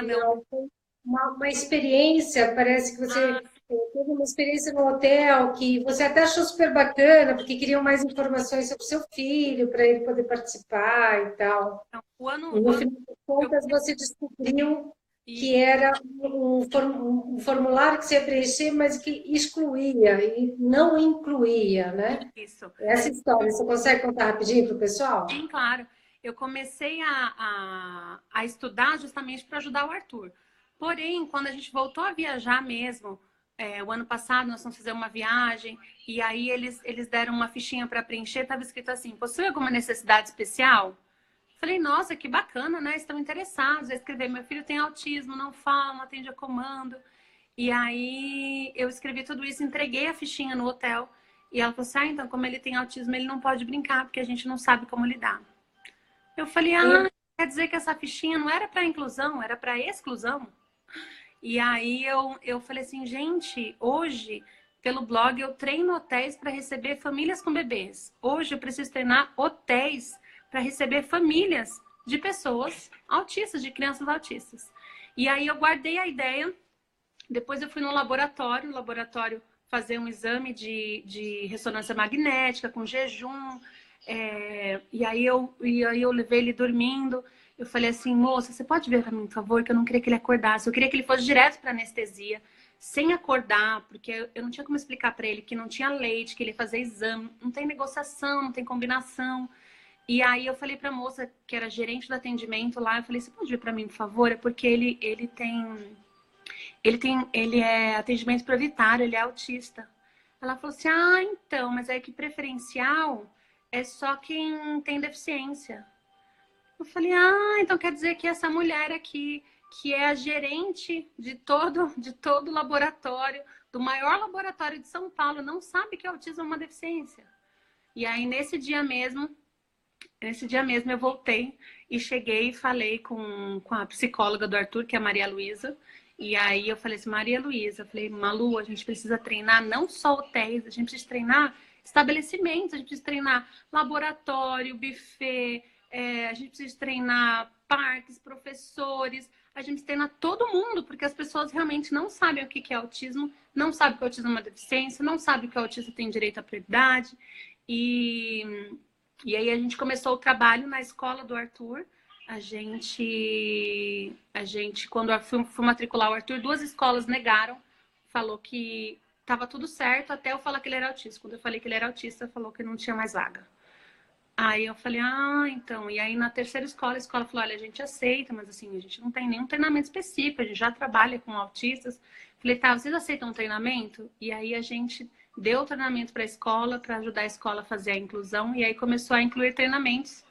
Não. Foi uma experiência, parece que você teve uma experiência no hotel que você até achou super bacana, porque queriam mais informações sobre o seu filho, para ele poder participar e tal. E no final das contas, você descobriu que era um formulário que você ia preencher, mas que excluía e não incluía, né? Isso. Essa história, você consegue contar rapidinho para o pessoal? Sim, claro. Eu comecei a estudar justamente para ajudar o Arthur. Porém, quando a gente voltou a viajar mesmo, o ano passado nós fomos fazer uma viagem e aí eles deram uma fichinha para preencher, estava escrito assim, possui alguma necessidade especial? Falei, nossa, que bacana, né? Estão interessados. Eu escrevi, meu filho tem autismo, não fala, não atende a comando. E aí eu escrevi tudo isso, entreguei a fichinha no hotel e ela falou assim, então como ele tem autismo, ele não pode brincar porque a gente não sabe como lidar. Eu falei, quer dizer que essa fichinha não era para inclusão, era para exclusão? E aí eu falei assim, gente, hoje, pelo blog, eu treino hotéis para receber famílias com bebês. Hoje eu preciso treinar hotéis para receber famílias de pessoas autistas, de crianças autistas. E aí eu guardei a ideia, depois eu fui no laboratório fazer um exame de ressonância magnética com jejum. E aí eu levei ele dormindo. Eu falei assim, moça, você pode ver para mim, por favor, que eu não queria que ele acordasse. Eu queria que ele fosse direto para anestesia, sem acordar, porque eu não tinha como explicar para ele que não tinha leite, que ele ia fazer exame, não tem negociação, não tem combinação. E aí eu falei para a moça, que era gerente do atendimento lá, eu falei, você pode ver para mim, por favor? É porque ele é atendimento prioritário, ele é autista. Ela falou assim, então, mas é que preferencial é só quem tem deficiência. Eu falei, então quer dizer que essa mulher aqui, que é a gerente de todo o laboratório do maior laboratório de São Paulo não sabe que o autismo é uma deficiência. E aí, nesse dia mesmo eu voltei e cheguei e falei com a psicóloga do Arthur, que é a Maria Luísa. E aí eu falei assim, Maria Luísa, eu falei, Malu, a gente precisa treinar não só hotéis, a gente precisa treinar estabelecimentos, a gente precisa treinar laboratório, buffet, a gente precisa treinar parques, professores, a gente precisa treinar todo mundo, porque as pessoas realmente não sabem o que é autismo, não sabem que o autismo é uma deficiência, não sabem que o autista tem direito à prioridade. E aí a gente começou o trabalho na escola do Arthur. A gente quando eu fui matricular o Arthur, 2 escolas negaram, falou que estava tudo certo, até eu falar que ele era autista. Quando eu falei que ele era autista, falou que não tinha mais vaga. Aí eu falei, então. E aí na terceira escola, a escola falou, olha, a gente aceita, mas assim, a gente não tem nenhum treinamento específico, a gente já trabalha com autistas. Falei, tá, vocês aceitam um treinamento? E aí a gente deu o treinamento para a escola, para ajudar a escola a fazer a inclusão, e aí começou a incluir treinamentos,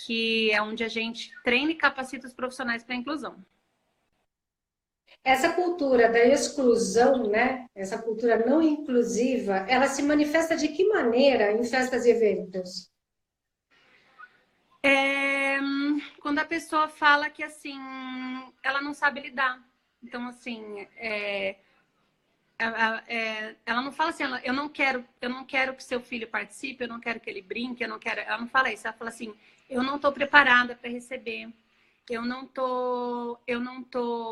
que é onde a gente treina e capacita os profissionais para a inclusão. Essa cultura da exclusão, né? Essa cultura não inclusiva, ela se manifesta de que maneira em festas e eventos? Quando a pessoa fala que, assim, ela não sabe lidar. Então, assim, ela não fala assim, eu não quero que seu filho participe, eu não quero que ele brinque, ela não fala isso, ela fala assim, eu não estou preparada para receber, eu não tô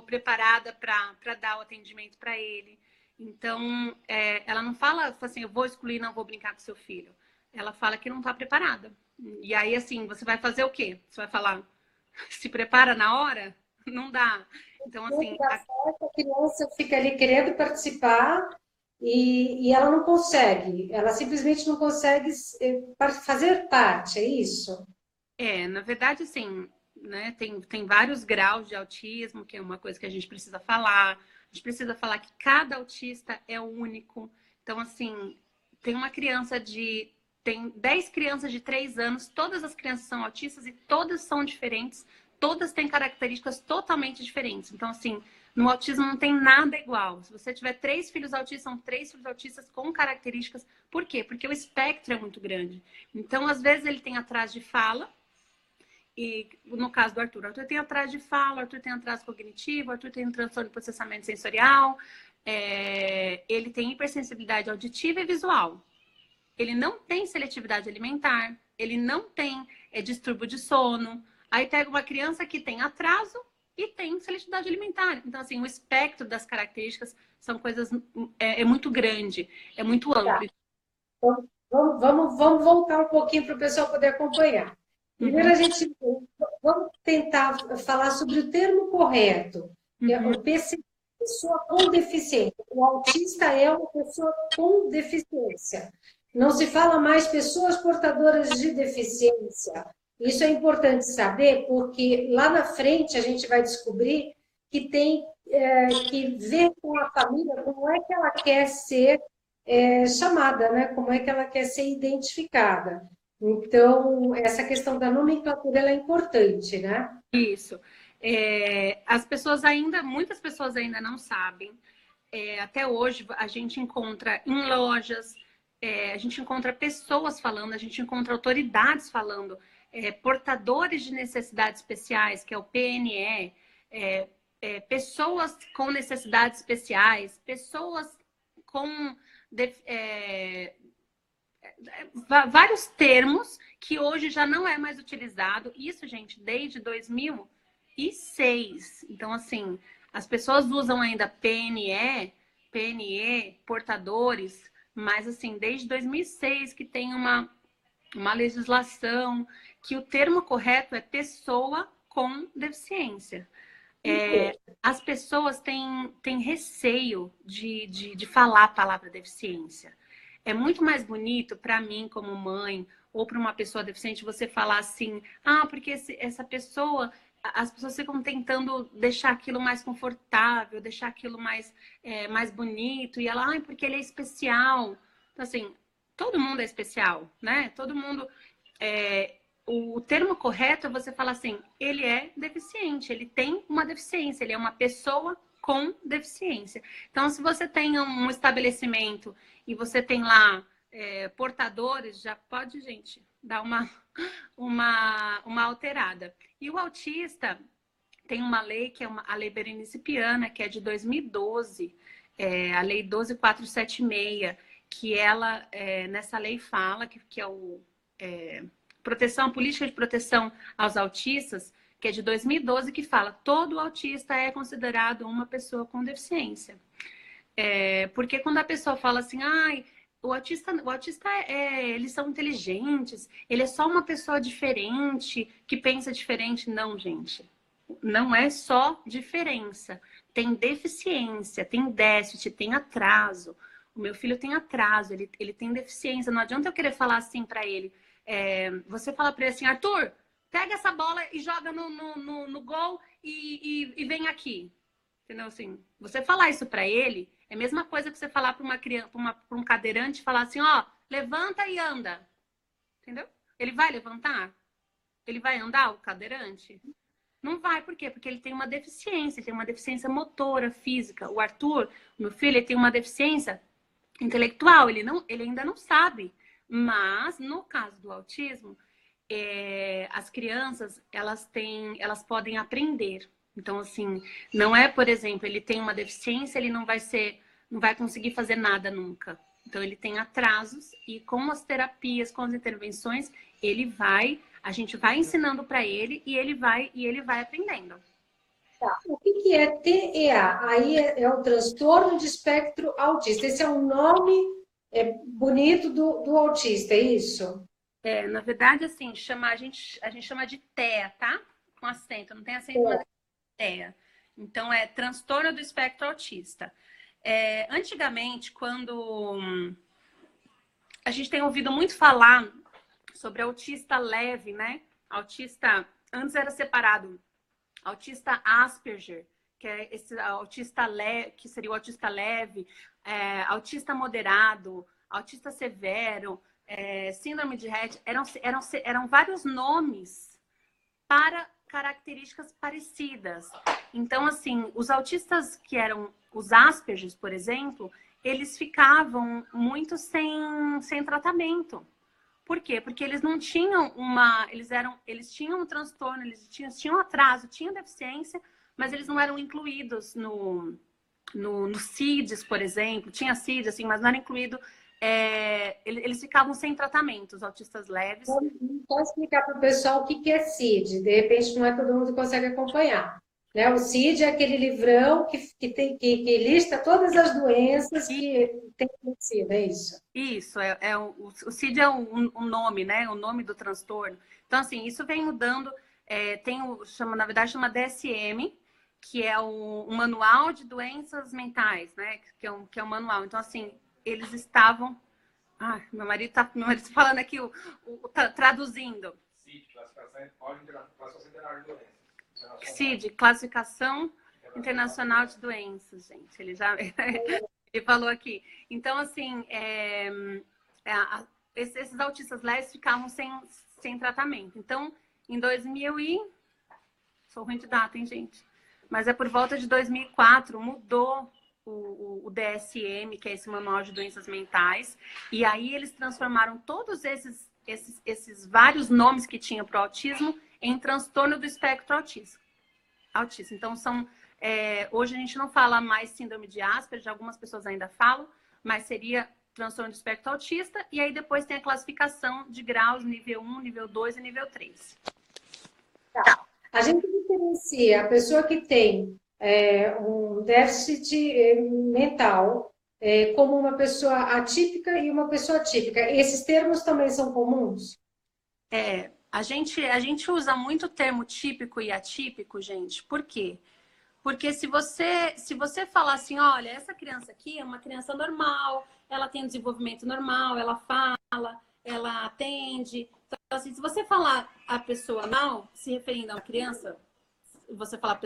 preparada para dar o atendimento para ele. Então, ela não fala assim, eu vou excluir, não vou brincar com seu filho. Ela fala que não está preparada. E aí, assim, você vai fazer o quê? Você vai falar, se prepara na hora? Não dá. Então, assim... A criança fica ali querendo participar e ela não consegue. Ela simplesmente não consegue fazer parte, é isso? Na verdade, assim, né, tem vários graus de autismo, que é uma coisa que a gente precisa falar. A gente precisa falar que cada autista é único. Então, assim, tem 10 crianças de 3 anos, todas as crianças são autistas e todas são diferentes, todas têm características totalmente diferentes. Então, assim, no autismo não tem nada igual. Se você tiver 3 filhos autistas, são 3 filhos autistas com características. Por quê? Porque o espectro é muito grande. Então, às vezes, ele tem atraso de fala, e no caso do Arthur tem atraso de fala, o Arthur tem atraso cognitivo, o Arthur tem transtorno de processamento sensorial, ele tem hipersensibilidade auditiva e visual. Ele não tem seletividade alimentar, ele não tem distúrbio de sono. Aí pega uma criança que tem atraso e tem seletividade alimentar. Então, assim, o espectro das características são coisas... É muito grande, é muito amplo. Então, vamos voltar um pouquinho para o pessoal poder acompanhar. Primeiro, vamos tentar falar sobre o termo correto, que é o PCD, pessoa com deficiência. O autista é uma pessoa com deficiência. Não se fala mais pessoas portadoras de deficiência. Isso é importante saber, porque lá na frente a gente vai descobrir que tem que ver com a família como é que ela quer ser chamada, né? Como é que ela quer ser identificada. Então, essa questão da nomenclatura ela é importante, né? Isso. Muitas pessoas ainda não sabem. Até hoje, a gente encontra em lojas, a gente encontra pessoas falando, a gente encontra autoridades falando, portadores de necessidades especiais, que é o PNE, pessoas com necessidades especiais, pessoas com... vários termos que hoje já não é mais utilizado. Isso, gente, desde 2006. Então, assim, as pessoas usam ainda PNE, portadores, mas, assim, desde 2006 que tem uma legislação que o termo correto é pessoa com deficiência. As pessoas têm receio de falar a palavra deficiência. É muito mais bonito para mim, como mãe, ou para uma pessoa deficiente, você falar assim, porque essa pessoa, as pessoas ficam tentando deixar aquilo mais confortável, deixar aquilo mais bonito, e ela, porque ele é especial. Então, assim, todo mundo é especial, né? Todo mundo... O termo correto é você falar assim, ele é deficiente, ele tem uma deficiência, ele é uma pessoa com com deficiência. Então, se você tem um estabelecimento e você tem lá portadores, já pode, gente, dar uma alterada. E o autista tem uma lei, que é a Lei Berenice Piana, que é de 2012, a Lei 12476, que ela, nessa lei fala, que é Política de Proteção aos Autistas, que é de 2012, que fala todo autista é considerado uma pessoa com deficiência. Porque quando a pessoa fala assim, ai, o autista eles são inteligentes, ele é só uma pessoa diferente, que pensa diferente. Não, gente. Não é só diferença. Tem deficiência, tem déficit, tem atraso. O meu filho tem atraso, ele tem deficiência. Não adianta eu querer falar assim para ele. Você fala para ele assim, Arthur, pega essa bola e joga no gol e vem aqui. Entendeu? Assim, você falar isso para ele é a mesma coisa que você falar para uma criança, para um cadeirante, falar assim, ó, levanta e anda. Entendeu? Ele vai levantar? Ele vai andar, o cadeirante? Não vai, por quê? Porque ele tem uma deficiência, ele tem uma deficiência motora, física. O Arthur, meu filho, ele tem uma deficiência intelectual, ele ainda não sabe. Mas, no caso do autismo, as crianças, elas podem aprender. Então, assim, não é, por exemplo, ele tem uma deficiência, ele não vai conseguir fazer nada nunca. Então, ele tem atrasos e com as terapias, com as intervenções, a gente vai ensinando para ele e ele vai aprendendo. Tá. O que é TEA? Aí é o transtorno de espectro autista. Esse é um nome bonito do autista, é isso? Na verdade, assim, a gente chama de TEA, tá? Com acento, não tem acento, mas é TEA. Então, é transtorno do espectro autista. Antigamente, quando a gente tem ouvido muito falar sobre autista leve, né? Antes era separado autista Asperger, que é esse autista leve, que seria o autista leve, autista moderado, autista severo, síndrome de Rett, eram vários nomes para características parecidas. Então, assim, os autistas que eram os Aspergers, por exemplo, eles ficavam muito sem tratamento. Por quê? Porque eles não tinham eles tinham um transtorno, eles tinham atraso, tinham deficiência, mas eles não eram incluídos no CIDS, por exemplo. Tinha CIDS, assim, mas não era incluído. Eles ficavam sem tratamento, os autistas leves. Pode explicar para o pessoal o que é CID? De repente, não é todo mundo que consegue acompanhar. Né? O CID é aquele livrão que lista todas as doenças que tem acontecido, é isso? Isso, o CID é um nome, né? O nome do transtorno. Então, assim, isso vem mudando. Na verdade, chama DSM, que é o Manual de Doenças Mentais, né? Que é um manual. Então, assim, eles estavam... meu marido tá falando aqui, traduzindo. CID, classificação internacional de doenças. CID, classificação internacional de doenças, gente. Ele falou aqui. Então, assim, esses autistas leves ficavam sem tratamento. Então, em 2000 Sou ruim de data, hein, gente? Mas por volta de 2004, mudou o DSM, que é esse Manual de Doenças Mentais. E aí eles transformaram todos esses vários nomes que tinha para o autismo em transtorno do espectro autista. Então, hoje a gente não fala mais síndrome de Asperger, algumas pessoas ainda falam, mas seria transtorno do espectro autista, e aí depois tem a classificação de graus, nível 1, nível 2 e nível 3. Tá. A gente diferencia a pessoa que tem um déficit mental como uma pessoa atípica e uma pessoa típica. Esses termos também são comuns? A gente usa muito o termo típico e atípico, gente. Por quê? Porque se você falar assim, olha, essa criança aqui é uma criança normal, ela tem um desenvolvimento normal, ela fala, ela atende. Então, assim, se você falar a pessoa mal, se referindo a uma criança, você falar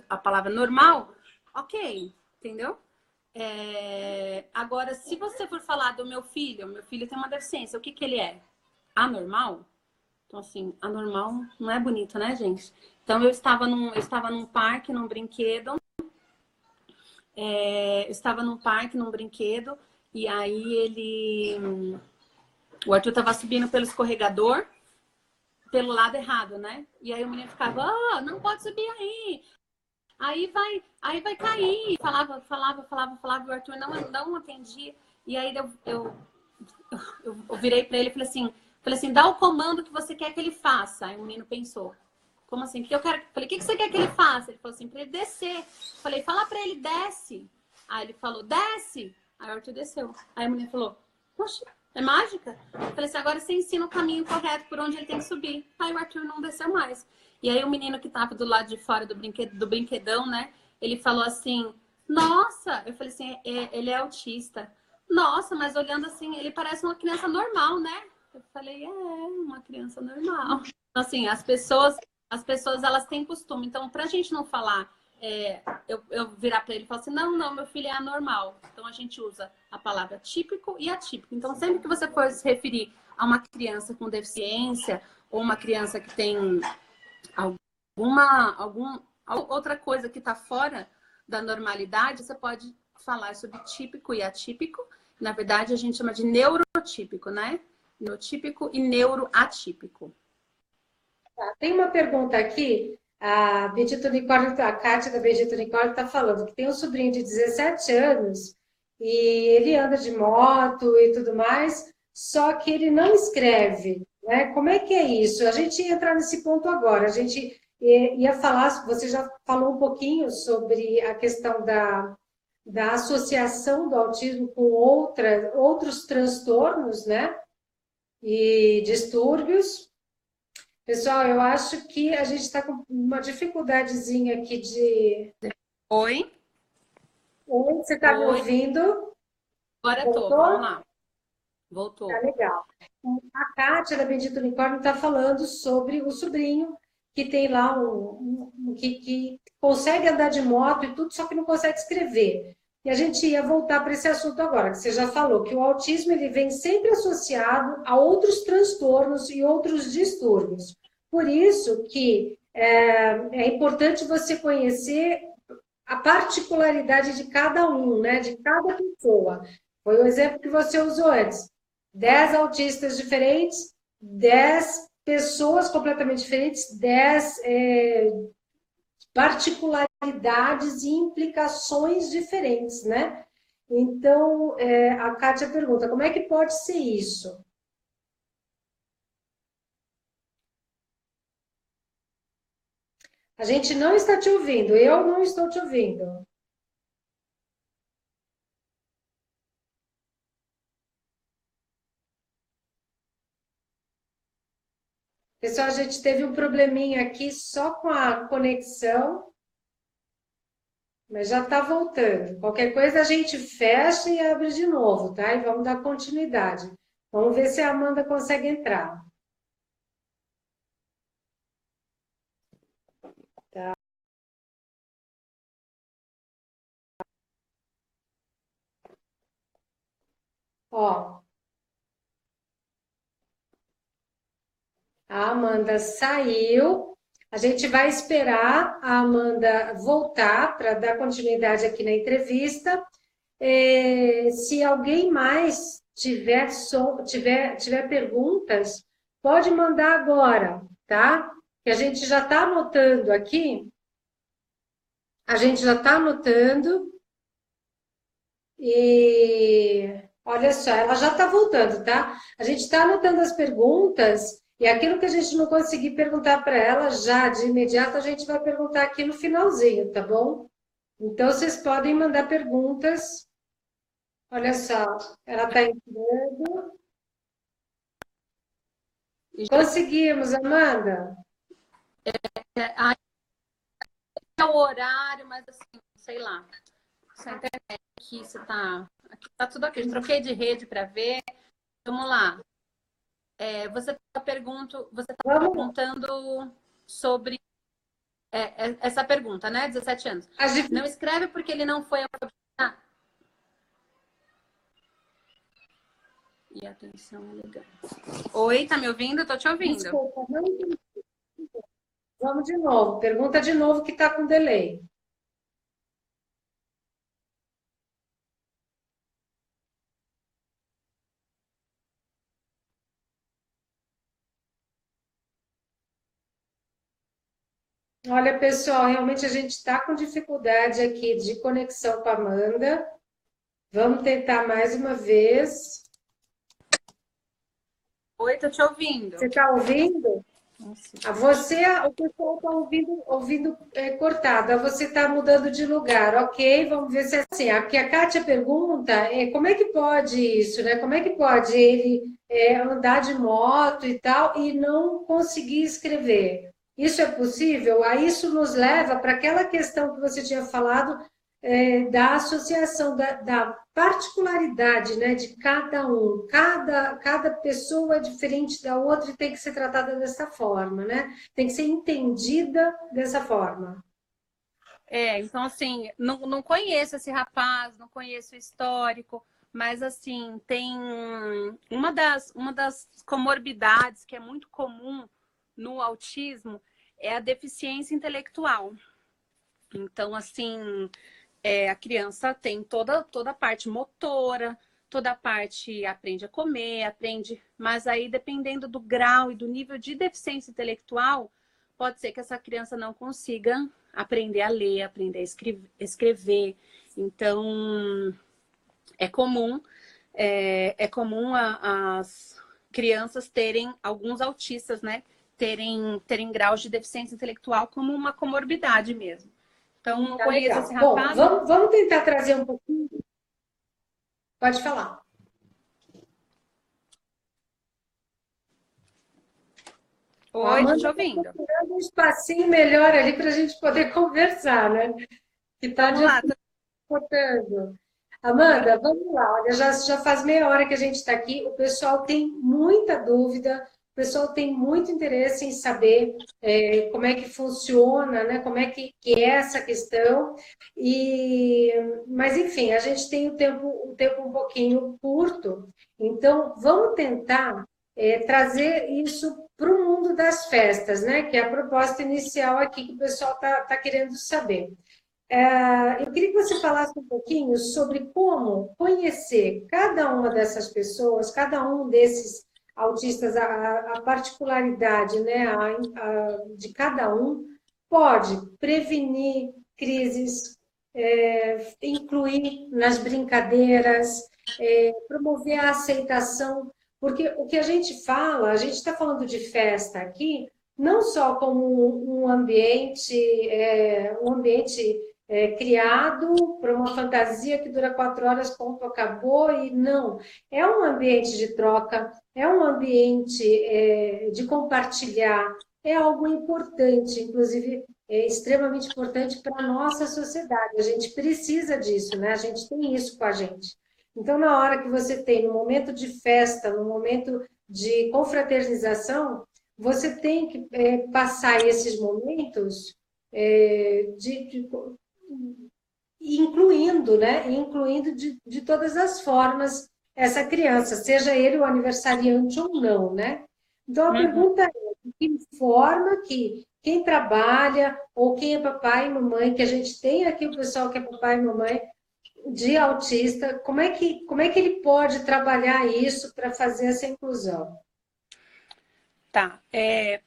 a palavra normal, ok, entendeu? Agora, se você for falar do meu filho tem uma deficiência, o que ele é? Anormal? Então, assim, anormal não é bonito, né, gente? Então, eu estava num parque, num brinquedo, eu estava num parque, num brinquedo, e aí o Arthur estava subindo pelo escorregador, pelo lado errado, né? E aí o menino ficava, não pode subir aí. Aí vai cair. Falava, o Arthur não atendia. E aí eu virei para ele e falei assim, dá o comando que você quer que ele faça. Aí o menino pensou, como assim? Porque eu quero. Falei, o que você quer que ele faça? Ele falou assim, para ele descer. Falei, fala para ele, desce. Aí ele falou, desce. Aí o Arthur desceu. Aí o menino falou, poxa, é mágica? Eu falei assim, agora você ensina o caminho correto por onde ele tem que subir. Aí o Arthur não desceu mais. E aí o menino que tava do lado de fora do brinquedão, né? Ele falou assim, nossa, eu falei assim, ele é autista. Nossa, mas olhando assim, ele parece uma criança normal, né? Eu falei, uma criança normal. Assim, as pessoas elas têm costume. Então, pra gente não falar, eu virar para ele e falar assim, não, meu filho é anormal. Então, a gente usa a palavra típico e atípico. Então, sempre que você for se referir a uma criança com deficiência ou uma criança que tem alguma outra coisa que está fora da normalidade, você pode falar sobre típico e atípico. Na verdade, a gente chama de neurotípico, né? Neurotípico e neuroatípico. Tem uma pergunta aqui, a Bendito Unicórnio, a Kátia da Bendito Unicórnio está falando que tem um sobrinho de 17 anos e ele anda de moto e tudo mais, só que ele não escreve, né? Como é que é isso? A gente ia entrar nesse ponto agora, a gente ia falar, você já falou um pouquinho sobre a questão da associação do autismo com outros transtornos, né? E distúrbios. Pessoal, eu acho que a gente está com uma dificuldadezinha aqui de... Oi? Oi, você está me ouvindo? Agora estou, vamos lá. Voltou. Tá legal. A Kátia da Bendito Unicórnio está falando sobre o sobrinho que tem lá que consegue andar de moto e tudo, só que não consegue escrever. E a gente ia voltar para esse assunto agora, que você já falou, que o autismo ele vem sempre associado a outros transtornos e outros distúrbios. Por isso que é importante você conhecer a particularidade de cada um, né? De cada pessoa. Foi o exemplo que você usou antes. 10 autistas diferentes, 10 pessoas completamente diferentes, 10 particularidades e implicações diferentes, né? Então, a Kátia pergunta, como é que pode ser isso? A gente não está te ouvindo, eu não estou te ouvindo. Pessoal, a gente teve um probleminha aqui só com a conexão, mas já está voltando. Qualquer coisa a gente fecha e abre de novo, tá? E vamos dar continuidade. Vamos ver se a Amanda consegue entrar. Tá. Ó. A Amanda saiu. A gente vai esperar a Amanda voltar para dar continuidade aqui na entrevista. Se alguém mais tiver perguntas, pode mandar agora, tá? Que a gente já está anotando aqui. A gente já está anotando. E olha só, ela já está voltando, tá? A gente está anotando as perguntas. E aquilo que a gente não conseguir perguntar para ela já de imediato, a gente vai perguntar aqui no finalzinho, tá bom? Então, vocês podem mandar perguntas. Olha só, ela está entrando. Conseguimos, Amanda? É o horário, mas assim, sei lá. Essa internet aqui, aqui tá tudo aqui. Eu troquei de rede para ver. Vamos lá. Você está perguntando sobre essa pergunta, né? 17 anos. Não escreve porque ele não foi alfabetizado. E atenção é legal. Oi, tá me ouvindo? Tô te ouvindo. Desculpa, não entendi. Vamos de novo. Pergunta de novo que está com delay. Olha, pessoal, realmente a gente está com dificuldade aqui de conexão com a Amanda. Vamos tentar mais uma vez. Oi, tô te ouvindo. Você está ouvindo? O pessoal está ouvindo cortado. Você está mudando de lugar, ok? Vamos ver se é assim. Porque a Kátia pergunta como é que pode isso, né? Como é que pode ele andar de moto e tal e não conseguir escrever? Isso é possível? Aí isso nos leva para aquela questão que você tinha falado da associação, da particularidade, né, de cada um. Cada pessoa é diferente da outra e tem que ser tratada dessa forma, né? Tem que ser entendida dessa forma. Então assim, não conheço esse rapaz, não conheço o histórico, mas assim, tem uma das comorbidades que é muito comum no autismo é a deficiência intelectual. Então, assim, a criança tem toda a parte motora, toda a parte aprende a comer, aprende, mas aí dependendo do grau e do nível de deficiência intelectual, pode ser que essa criança não consiga aprender a ler, aprender a escrever. Então, é comum as crianças terem, alguns autistas, né, terem graus de deficiência intelectual como uma comorbidade mesmo. Então, não Tá conheço legal. esse Bom, rapaz. vamos tentar trazer um pouquinho. Pode falar. A Oi, tô te Amanda está ouvindo. procurando um espacinho melhor ali para a gente poder conversar, né? Que está Vamos lá. dificultando. Aham. Amanda, vamos lá. Olha, já faz meia hora que a gente está aqui. O pessoal tem muita dúvida, o pessoal tem muito interesse em saber como é que funciona, né? Como é que é essa questão. Mas, enfim, a gente tem um tempo um pouquinho curto, então vamos tentar trazer isso para o mundo das festas, né? Que é a proposta inicial aqui que o pessoal tá querendo saber. Eu queria que você falasse um pouquinho sobre como conhecer cada uma dessas pessoas, cada um desses autistas, a particularidade, né, de cada um, pode prevenir crises, incluir nas brincadeiras, promover a aceitação, porque o que a gente está falando de festa aqui, não só como um ambiente criado para uma fantasia que dura 4 horas, ponto, acabou, e não. É um ambiente de troca, é um ambiente de compartilhar, é algo importante, inclusive é extremamente importante para a nossa sociedade. A gente precisa disso, né? A gente tem isso com a gente. Então, na hora que você tem, no momento de festa, no momento de confraternização, você tem que passar esses momentos incluindo, né? Incluindo de todas as formas essa criança, seja ele o aniversariante ou não, né? Então a Uhum. pergunta é: de que forma que quem trabalha ou quem é papai e mamãe, que a gente tem aqui o pessoal que é papai e mamãe de autista, como é que ele pode trabalhar isso para fazer essa inclusão? Tá.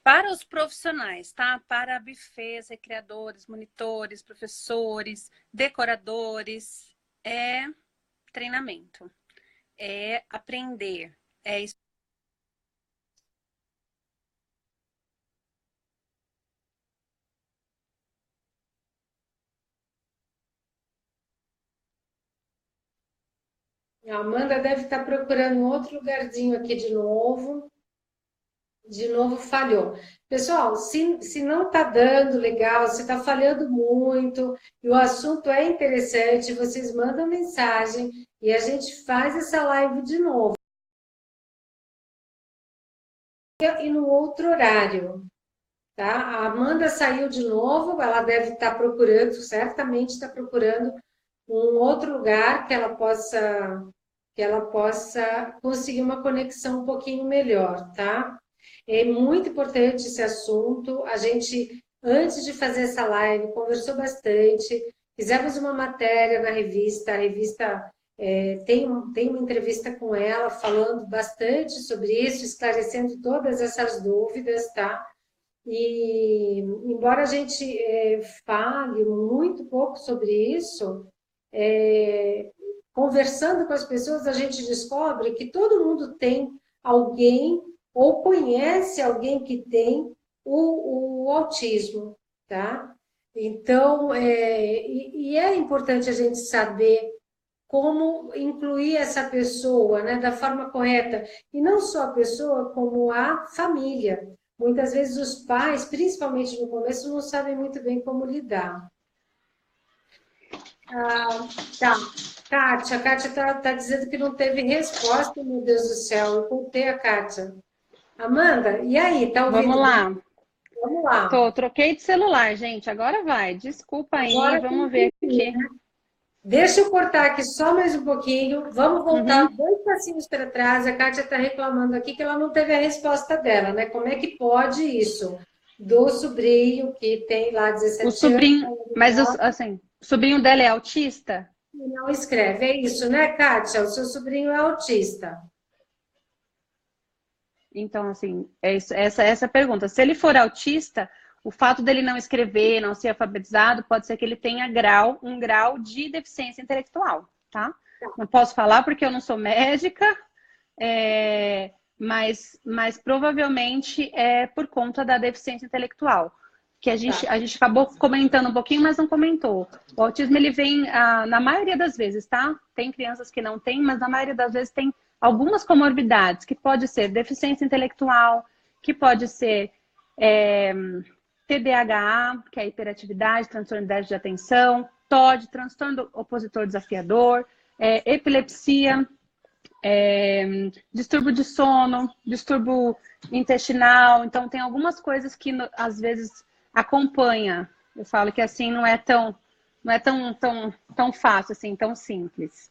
Para os profissionais, tá? Para buffets, recreadores, monitores, professores, decoradores, é treinamento, é aprender, é A Amanda deve estar procurando outro lugarzinho aqui de novo. De novo falhou. Pessoal, se não está dando legal, se está falhando muito e o assunto é interessante, vocês mandam mensagem e a gente faz essa live de novo. E no outro horário, tá? A Amanda saiu de novo, ela deve estar procurando, certamente está procurando um outro lugar que ela possa conseguir uma conexão um pouquinho melhor, tá? É muito importante esse assunto. A gente, antes de fazer essa live, conversou bastante, fizemos uma matéria na revista, a revista tem uma entrevista com ela falando bastante sobre isso, esclarecendo todas essas dúvidas, tá? E embora a gente fale muito pouco sobre isso, conversando com as pessoas, a gente descobre que todo mundo tem alguém ou conhece alguém que tem o autismo, tá? Então, e é importante a gente saber como incluir essa pessoa, né, da forma correta. E não só a pessoa, como a família. Muitas vezes os pais, principalmente no começo, não sabem muito bem como lidar. Tá. Kátia, a Kátia tá dizendo que não teve resposta, meu Deus do céu. Eu contei a Kátia. Amanda, e aí, tá Vamos ouvindo bem? lá. Vamos lá. Troquei de celular, gente. Agora vai. Desculpa aí, Agora tem vamos que ver ir. aqui. Deixa eu cortar aqui só mais um pouquinho. Vamos voltar Uhum. 2 passinhos para trás. A Kátia está reclamando aqui que ela não teve a resposta dela, né? Como é que pode isso? Do sobrinho que tem lá O 17 anos, sobrinho, mas assim, o sobrinho dela é autista? e não escreve. É isso, né, Kátia? O seu sobrinho é autista. Então, assim, essa é a pergunta. Se ele for autista, o fato dele não escrever, não ser alfabetizado, pode ser que ele tenha um grau de deficiência intelectual, tá? Não posso falar porque eu não sou médica, mas provavelmente é por conta da deficiência intelectual. Que Tá. a gente acabou comentando um pouquinho, mas não comentou. O autismo, ele vem, na maioria das vezes, tá? Tem crianças que não têm, mas na maioria das vezes tem algumas comorbidades, que pode ser deficiência intelectual, que pode ser TDAH, que é hiperatividade, transtorno de déficit de atenção, TOD, transtorno opositor desafiador, epilepsia, distúrbio de sono, distúrbio intestinal. Então, tem algumas coisas que às vezes acompanha. Eu falo que assim não é tão fácil, assim, tão simples.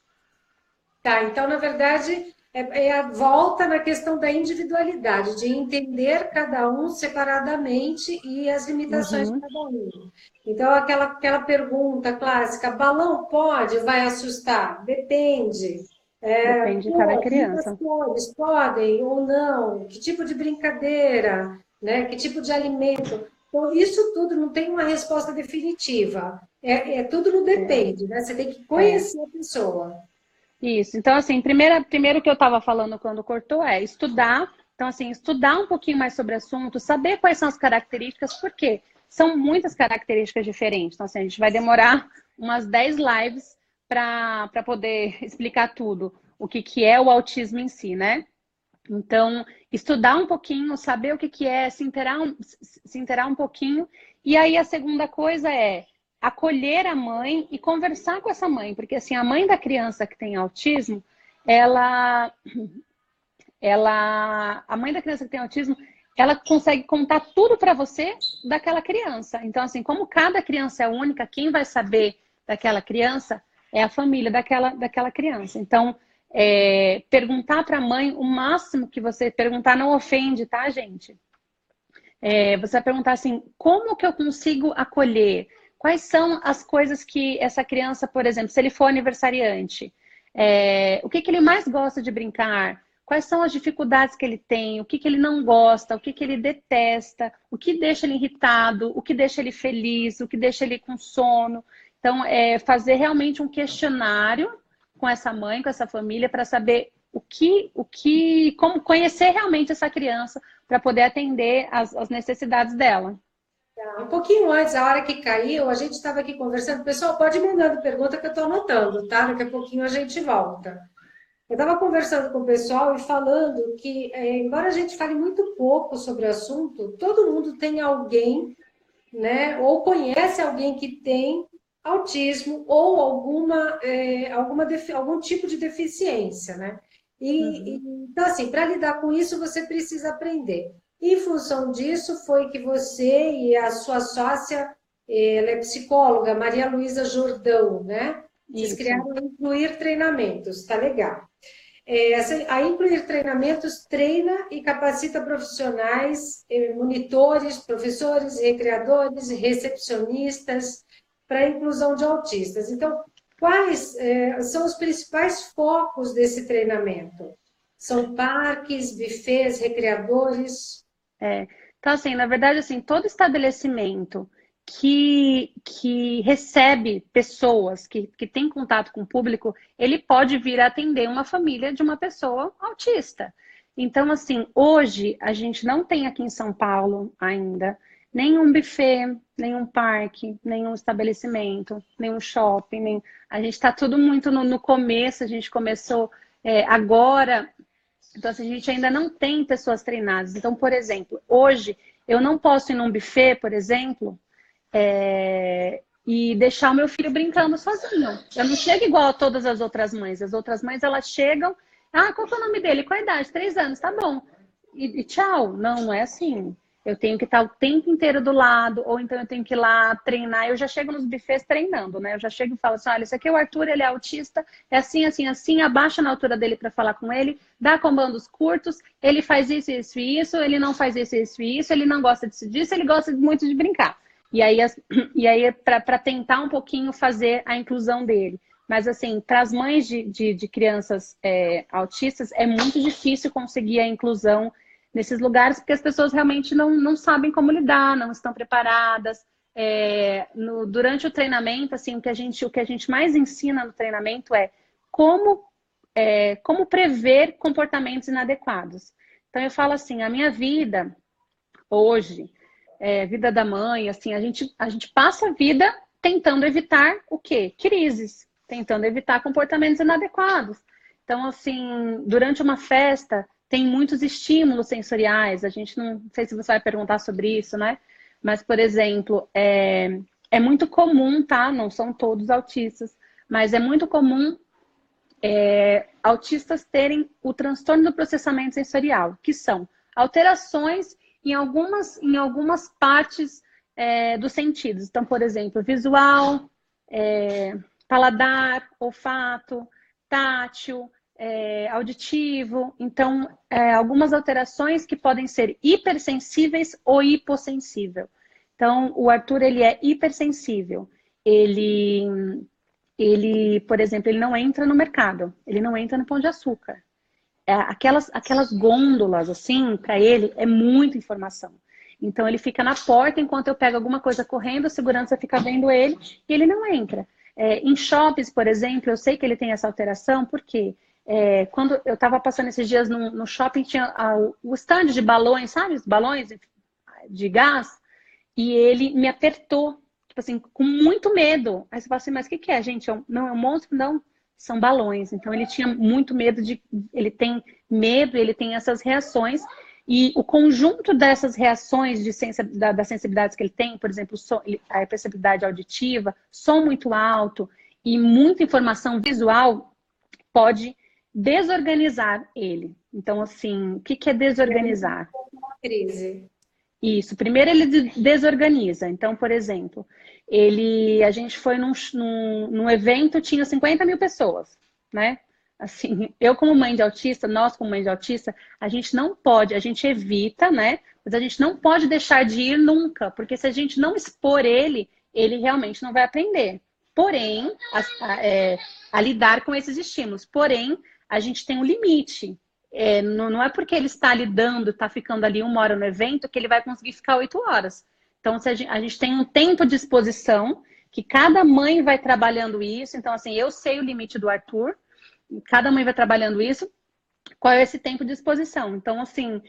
Tá, então, na verdade, é a volta na questão da individualidade, de entender cada um separadamente e as limitações de Uhum. cada um. Então, aquela pergunta clássica, balão pode, vai assustar? Depende. Depende de cada Muitas criança. cores podem ou não? Que tipo de brincadeira, né? Que tipo de alimento? Então, isso tudo não tem uma resposta definitiva. Tudo no É, depende, né? Você tem que é. conhecer a pessoa. Isso. Então, assim, primeiro que eu estava falando quando cortou é estudar. Então, assim, estudar um pouquinho mais sobre o assunto, saber quais são as características, porque são muitas características diferentes. Então, assim, a gente vai demorar umas 10 lives para poder explicar tudo, o que é o autismo em si, né? Então, estudar um pouquinho, saber o que é, se inteirar um pouquinho. E aí a segunda coisa é acolher a mãe e conversar com essa mãe, porque assim, a mãe da criança que tem autismo, ela, a mãe da criança que tem autismo, ela consegue contar tudo para você daquela criança. Então, assim, como cada criança é única, quem vai saber daquela criança é a família daquela criança. Então, perguntar para a mãe o máximo que você perguntar não ofende, tá, gente? Você vai perguntar assim, como que eu consigo acolher? Quais são as coisas que essa criança, por exemplo, se ele for aniversariante, o que ele mais gosta de brincar? Quais são as dificuldades que ele tem? O que ele não gosta? O que ele detesta? O que deixa ele irritado? O que deixa ele feliz? O que deixa ele com sono? Então, fazer realmente um questionário com essa mãe, com essa família, para saber como conhecer realmente essa criança para poder atender as necessidades dela. Um pouquinho antes, a hora que caiu, a gente estava aqui conversando. Pessoal, pode ir mandando pergunta que eu estou anotando, tá? Daqui a pouquinho a gente volta. Eu estava conversando com o pessoal e falando que, embora a gente fale muito pouco sobre o assunto, todo mundo tem alguém, né? Ou conhece alguém que tem autismo ou algum tipo de deficiência, né? Uhum. Então, assim, para lidar com isso, você precisa aprender. Em função disso, foi que você e a sua sócia, ela é psicóloga, Maria Luísa Jordão, né? Vocês Isso. criaram Incluir Treinamentos, tá legal. A Incluir Treinamentos treina e capacita profissionais, monitores, professores, recreadores, recepcionistas para a inclusão de autistas. Então, quais são os principais focos desse treinamento? São parques, bufês, recreadores? Então, Então, assim, na verdade, assim, todo estabelecimento que recebe pessoas, que tem contato com o público, ele pode vir a atender uma família de uma pessoa autista. Então, assim, hoje a gente não tem aqui em São Paulo ainda nenhum buffet, nenhum parque, nenhum estabelecimento, nenhum shopping. A gente está tudo muito no começo, a gente começou agora. Então, assim, a gente ainda não tem pessoas treinadas. Então, por exemplo, hoje eu não posso ir num buffet, por exemplo, e deixar o meu filho brincando sozinho. Eu não chego igual a todas as outras mães. As outras mães, elas chegam, qual que é o nome dele? Qual a idade? 3 anos, tá bom. E tchau. Não é assim. Eu tenho que estar o tempo inteiro do lado, ou então eu tenho que ir lá treinar. Eu já chego nos buffets treinando, né? Eu já chego e falo assim, olha, esse aqui é o Arthur, ele é autista, é assim, assim, assim, abaixa na altura dele para falar com ele, dá comandos curtos, ele faz isso, isso e isso, ele não faz isso, isso e isso, ele não gosta disso, ele gosta muito de brincar. E aí para tentar um pouquinho fazer a inclusão dele. Mas, assim, para as mães de crianças autistas, é muito difícil conseguir a inclusão nesses lugares, porque as pessoas realmente não sabem como lidar, não estão preparadas. Durante o treinamento, assim, o que a gente mais ensina no treinamento é como prever comportamentos inadequados. Então, eu falo assim, a minha vida hoje, vida da mãe, assim, a gente passa a vida tentando evitar o quê? Crises, tentando evitar comportamentos inadequados. Então, assim, durante uma festa, tem muitos estímulos sensoriais, a gente não sei se você vai perguntar sobre isso, né? Mas, por exemplo, é muito comum, tá? Não são todos autistas, mas é muito comum autistas terem o transtorno do processamento sensorial, que são alterações em algumas partes dos sentidos. Então, por exemplo, visual, paladar, olfato, tátil, auditivo. Então, algumas alterações que podem ser hipersensíveis ou hipossensível. Então, o Arthur, ele é hipersensível. Ele, por exemplo, ele não entra no mercado. Ele não entra no Pão de Açúcar. Aquelas gôndolas, assim, para ele, é muita informação. Então, ele fica na porta enquanto eu pego alguma coisa correndo, a segurança fica vendo ele e ele não entra. Em shoppings, por exemplo, eu sei que ele tem essa alteração, porque quando eu estava passando esses dias no shopping, tinha o stand de balões, sabe? Os balões de gás, e ele me apertou, tipo assim, com muito medo. Aí você fala assim, mas o que é, gente? Não é um monstro? Não, são balões. Então ele tinha muito medo ele tem medo, ele tem essas reações, e o conjunto dessas reações das sensibilidades que ele tem, por exemplo, a perceptibilidade auditiva, som muito alto e muita informação visual, pode desorganizar ele. Então, assim, o que é desorganizar? Crise. Isso. Primeiro ele desorganiza. Então, por exemplo, a gente foi num evento, tinha 50 mil pessoas, né? Assim, eu como mãe de autista, nós como mãe de autista, a gente não pode, a gente evita, né? Mas a gente não pode deixar de ir nunca, porque se a gente não expor ele realmente não vai aprender. Porém, a lidar com esses estímulos. Porém, a gente tem um limite. Não é porque ele está lidando, está ficando ali 1 hora no evento, que ele vai conseguir ficar 8 horas. Então, se a gente tem um tempo de exposição, que cada mãe vai trabalhando isso. Então, assim, eu sei o limite do Arthur, cada mãe vai trabalhando isso. Qual é esse tempo de exposição? Então, assim,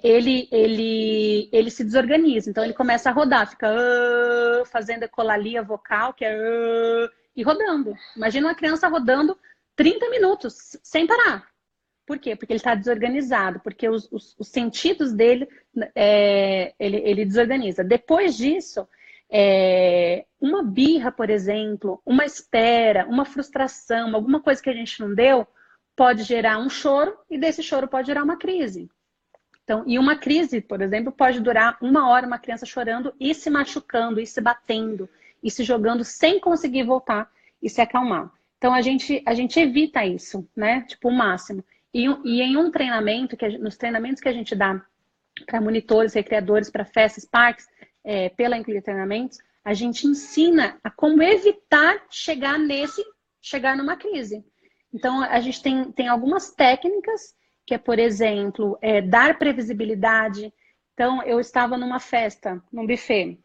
ele se desorganiza. Então, ele começa a rodar, fica fazendo ecolalia vocal, que é e rodando. Imagina uma criança rodando 30 minutos, sem parar. Por quê? Porque ele está desorganizado, porque os sentidos dele, ele desorganiza. Depois disso, uma birra, por exemplo, uma espera, uma frustração, alguma coisa que a gente não deu, pode gerar um choro, e desse choro pode gerar uma crise. Então, e uma crise, por exemplo, pode durar 1 hora, uma criança chorando e se machucando, e se batendo, e se jogando sem conseguir voltar e se acalmar. Então, a gente evita isso, né? Tipo, o máximo. E em um treinamento, nos treinamentos que a gente dá para monitores, recreadores, para festas, parques, pela Incluir Treinamentos, a gente ensina a como evitar chegar numa crise. Então, a gente tem algumas técnicas, que é, por exemplo, dar previsibilidade, Então, eu estava numa festa, num buffet,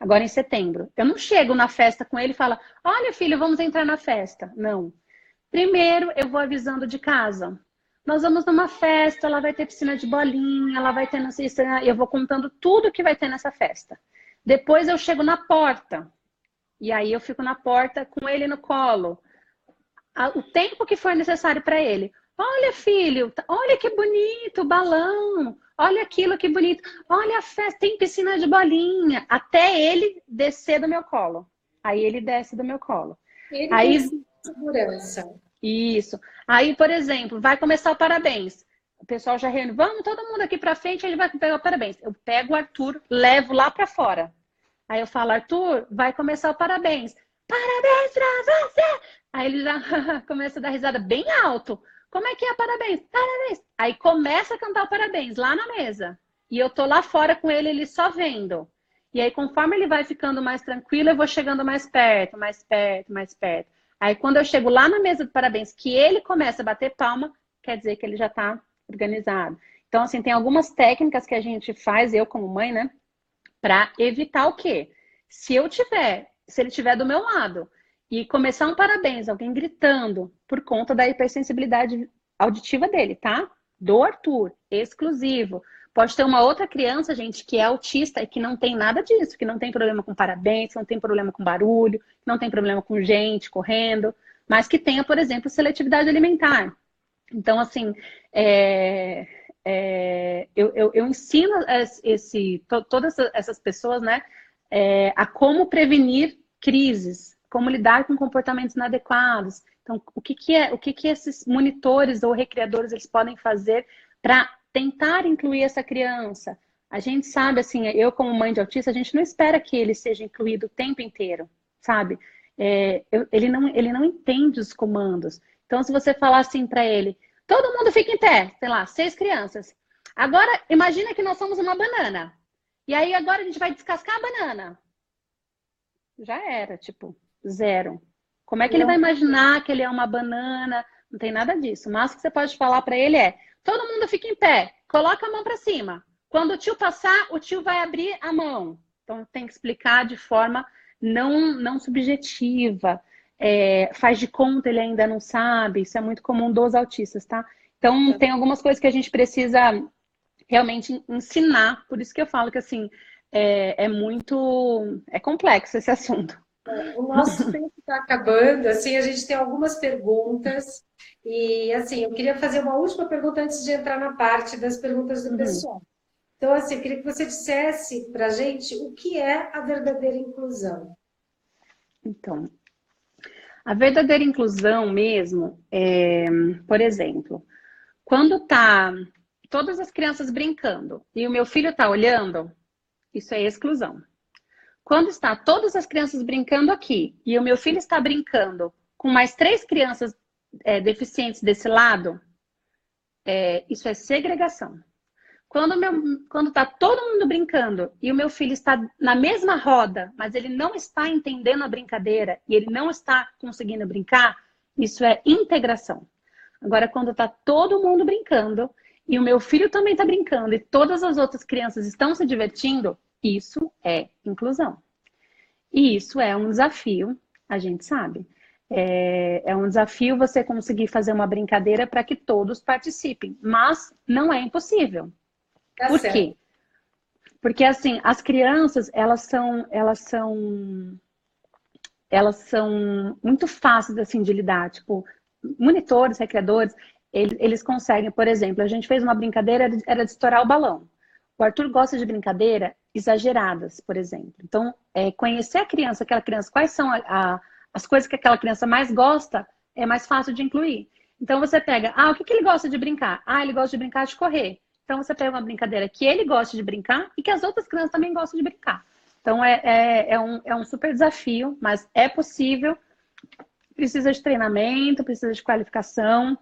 agora em setembro. Eu não chego na festa com ele e falo, olha, filho, vamos entrar na festa. Não. Primeiro, eu vou avisando de casa. Nós vamos numa festa, ela vai ter piscina de bolinha, ela vai ter, não sei se... Eu vou contando tudo que vai ter nessa festa. Depois eu chego na porta. E aí eu fico na porta com ele no colo. O tempo que for necessário para ele. Olha, filho, olha que bonito o balão. Olha aquilo que bonito. Olha a festa, tem piscina de bolinha. Até ele descer do meu colo. Aí ele desce do meu colo. Ele Aí, tem segurança. isso. Aí, por exemplo, vai começar o parabéns. O pessoal já reúne. Vamos todo mundo aqui para frente, ele vai pegar o parabéns. Eu pego o Arthur, levo lá para fora. Aí eu falo, Arthur, vai começar o parabéns. Parabéns pra você! Aí ele já começa a dar risada bem alto. Como é que é parabéns? Parabéns! Aí começa a cantar o parabéns lá na mesa. E eu tô lá fora com ele, ele só vendo. E aí, conforme ele vai ficando mais tranquilo, eu vou chegando mais perto, mais perto, mais perto. Aí, quando eu chego lá na mesa do parabéns, que ele começa a bater palma, quer dizer que ele já tá organizado. Então, assim, tem algumas técnicas que a gente faz, eu como mãe, né? Para evitar o quê? Se ele estiver do meu lado e começar um parabéns, alguém gritando por conta da hipersensibilidade auditiva dele, tá? Do Arthur, exclusivo. Pode ter uma outra criança, gente, que é autista e que não tem nada disso, que não tem problema com parabéns, que não tem problema com barulho, que não tem problema com gente correndo, mas que tenha, por exemplo, seletividade alimentar. Então, assim, eu ensino todas essas pessoas, né, a como prevenir crises, como lidar com comportamentos inadequados. Então, o que esses monitores ou recreadores eles podem fazer para tentar incluir essa criança? A gente sabe, assim, eu como mãe de autista, a gente não espera que ele seja incluído o tempo inteiro, sabe? Ele não entende os comandos. Então, se você falar assim para ele, todo mundo fica em pé, sei lá, 6 crianças. Agora, imagina que nós somos uma banana. E aí, agora a gente vai descascar a banana. Já era, tipo, 0. Como é que ele vai imaginar que ele é uma banana? Não tem nada disso. O máximo que você pode falar para ele é, todo mundo fica em pé, coloca a mão para cima. Quando o tio passar, o tio vai abrir a mão. Então, tem que explicar de forma não subjetiva. Faz de conta, ele ainda não sabe. Isso é muito comum dos autistas, tá? Então, tem algumas coisas que a gente precisa realmente ensinar. Por isso que eu falo que, assim, é complexo esse assunto. O nosso tempo está acabando, assim, a gente tem algumas perguntas e, assim, eu queria fazer uma última pergunta antes de entrar na parte das perguntas do pessoal. Então, assim, eu queria que você dissesse para a gente o que é a verdadeira inclusão. Então, a verdadeira inclusão mesmo por exemplo, quando tá todas as crianças brincando e o meu filho tá olhando, isso é exclusão. Quando está todas as crianças brincando aqui e o meu filho está brincando com mais 3 crianças deficientes desse lado, isso é segregação. Quando está todo mundo brincando e o meu filho está na mesma roda, mas ele não está entendendo a brincadeira e ele não está conseguindo brincar, isso é integração. Agora, quando está todo mundo brincando e o meu filho também está brincando e todas as outras crianças estão se divertindo, isso é inclusão. E isso é um desafio, a gente sabe. É um desafio você conseguir fazer uma brincadeira para que todos participem, mas não é impossível. Por quê? Porque, assim, as crianças, elas são muito fáceis, assim, de lidar. Tipo, monitores, recreadores, eles conseguem, por exemplo, a gente fez uma brincadeira, era de estourar o balão. O Arthur gosta de brincadeira exageradas, por exemplo. Então, conhecer aquela criança, quais são as coisas que aquela criança mais gosta, é mais fácil de incluir. Então, você pega, o que ele gosta de brincar? Ele gosta de brincar de correr. Então, você pega uma brincadeira que ele gosta de brincar e que as outras crianças também gostam de brincar. Então, é um super desafio, mas é possível. Precisa de treinamento, precisa de qualificação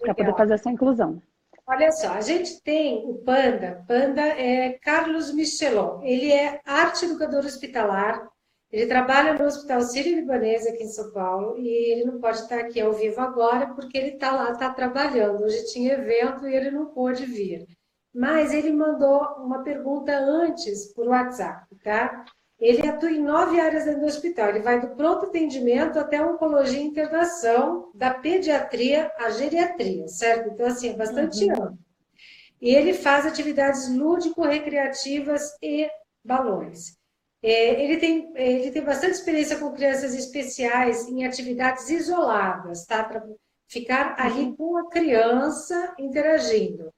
para poder fazer essa inclusão. Olha só, a gente tem o Panda. Panda é Carlos Michelon. Ele é arte educador hospitalar. Ele trabalha no Hospital Sírio-Libanês aqui em São Paulo e ele não pode estar aqui ao vivo agora porque ele está lá, está trabalhando. Hoje tinha evento e ele não pôde vir. mas ele mandou uma pergunta antes por WhatsApp, tá? Ele atua em 9 áreas dentro do hospital. Ele vai do pronto atendimento até a oncologia e internação, da pediatria à geriatria, certo? Então, assim, é bastante amplo. E ele faz atividades lúdico-recreativas e balões. Ele tem bastante experiência com crianças especiais em atividades isoladas, tá? Para ficar ali com a criança interagindo.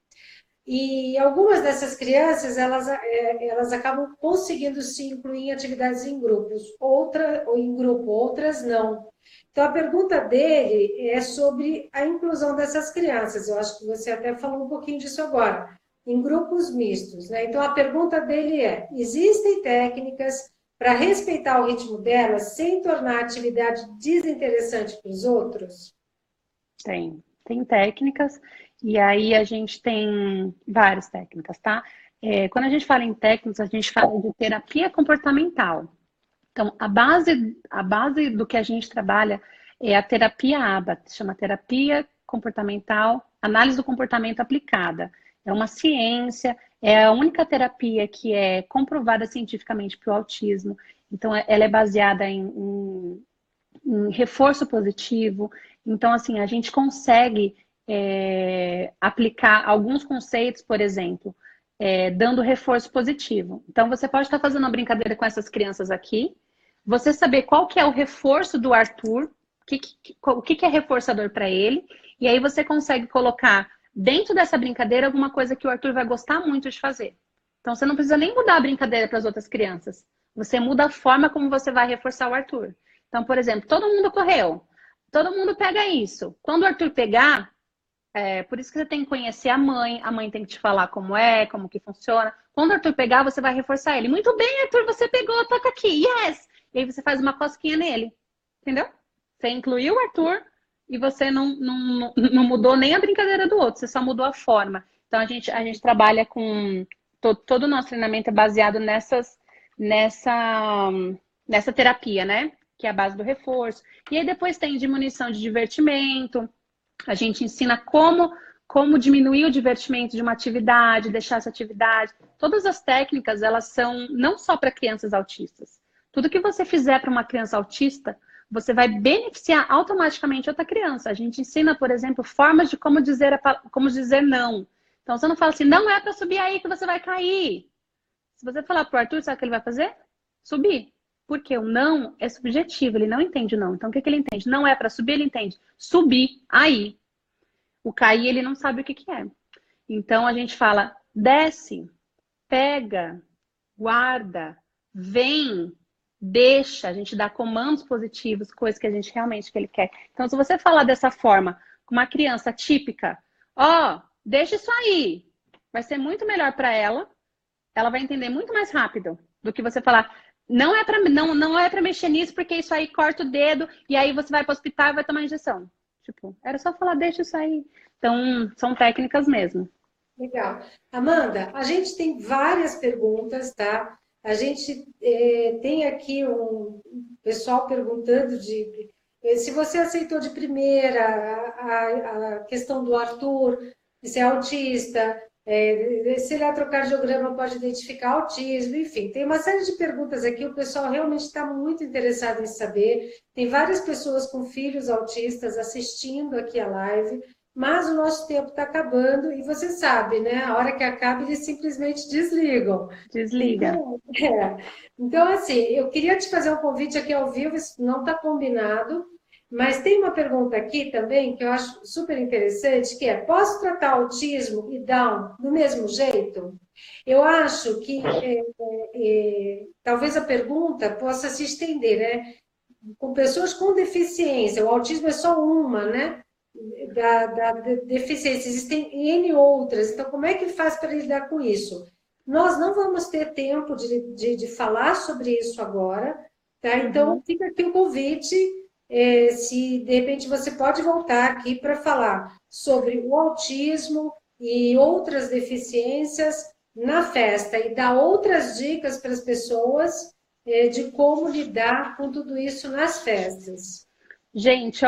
E algumas dessas crianças, elas acabam conseguindo se incluir em atividades em grupos, outras não. Então, a pergunta dele é sobre a inclusão dessas crianças. Eu acho que você até falou um pouquinho disso agora, em grupos mistos, né? Então, a pergunta dele é: existem técnicas para respeitar o ritmo delas sem tornar a atividade desinteressante para os outros? Tem técnicas, e aí a gente tem várias técnicas, tá? Quando a gente fala em técnicas, a gente fala de terapia comportamental. Então, a base do que a gente trabalha é a terapia ABA, que se chama Terapia Comportamental, Análise do Comportamento Aplicada. É uma ciência, é a única terapia que é comprovada cientificamente para o autismo. Então, ela é baseada em reforço positivo. Então, assim, a gente consegue aplicar alguns conceitos, por exemplo, dando reforço positivo. Então, você pode estar fazendo uma brincadeira com essas crianças aqui, você saber qual que é o reforço do Arthur, o que é reforçador para ele, e aí você consegue colocar dentro dessa brincadeira alguma coisa que o Arthur vai gostar muito de fazer. Então, você não precisa nem mudar a brincadeira para as outras crianças. Você muda a forma como você vai reforçar o Arthur. Então, por exemplo, todo mundo correu. Todo mundo pega isso. Quando o Arthur pegar, por isso que você tem que conhecer a mãe tem que te falar como que funciona. Quando o Arthur pegar, você vai reforçar ele. Muito bem, Arthur, você pegou, toca aqui, yes! E aí você faz uma cosquinha nele, entendeu? Você incluiu o Arthur e você não mudou nem a brincadeira do outro, você só mudou a forma. Então, a gente trabalha com... Todo o nosso treinamento é baseado nessa terapia, né? Que é a base do reforço. E aí depois tem diminuição de divertimento. A gente ensina como diminuir o divertimento de uma atividade, deixar essa atividade. Todas as técnicas, elas são não só para crianças autistas. Tudo que você fizer para uma criança autista, você vai beneficiar automaticamente outra criança. A gente ensina, por exemplo, formas de como dizer não. Então, você não fala assim, não é para subir aí que você vai cair. Se você falar para o Arthur, sabe o que ele vai fazer? Subir. Porque o não é subjetivo, ele não entende o não. Então, o que ele entende? Não é para subir, ele entende subir, aí. O cair, ele não sabe o que é. Então, a gente fala, desce, pega, guarda, vem, deixa. A gente dá comandos positivos, coisas que a gente realmente que ele quer. Então, se você falar dessa forma, com uma criança típica, deixa isso aí. Vai ser muito melhor para ela. Ela vai entender muito mais rápido do que você falar... Não é para mexer nisso, porque isso aí corta o dedo e aí você vai para o hospital e vai tomar injeção. Tipo, era só falar, deixa isso aí. Então, são técnicas mesmo. Legal. Amanda, a gente tem várias perguntas, tá? A gente tem aqui um pessoal perguntando se você aceitou de primeira a questão do Arthur, se é autista, se eletrocardiograma pode identificar autismo, enfim, tem uma série de perguntas aqui, o pessoal realmente está muito interessado em saber, tem várias pessoas com filhos autistas assistindo aqui a live, mas o nosso tempo está acabando e você sabe, né, a hora que acaba eles simplesmente desligam. Desliga. Então, assim, eu queria te fazer um convite aqui ao vivo, isso não está combinado, mas tem uma pergunta aqui também que eu acho super interessante, que é: posso tratar autismo e Down do mesmo jeito? Eu acho que talvez a pergunta possa se estender, né? Com pessoas com deficiência, o autismo é só uma, né? Da deficiência, existem N outras, então como é que faz para lidar com isso? Nós não vamos ter tempo de falar sobre isso agora, tá? Então fica aqui o convite. Se de repente você pode voltar aqui para falar sobre o autismo e outras deficiências na festa e dar outras dicas para as pessoas de como lidar com tudo isso nas festas. Gente,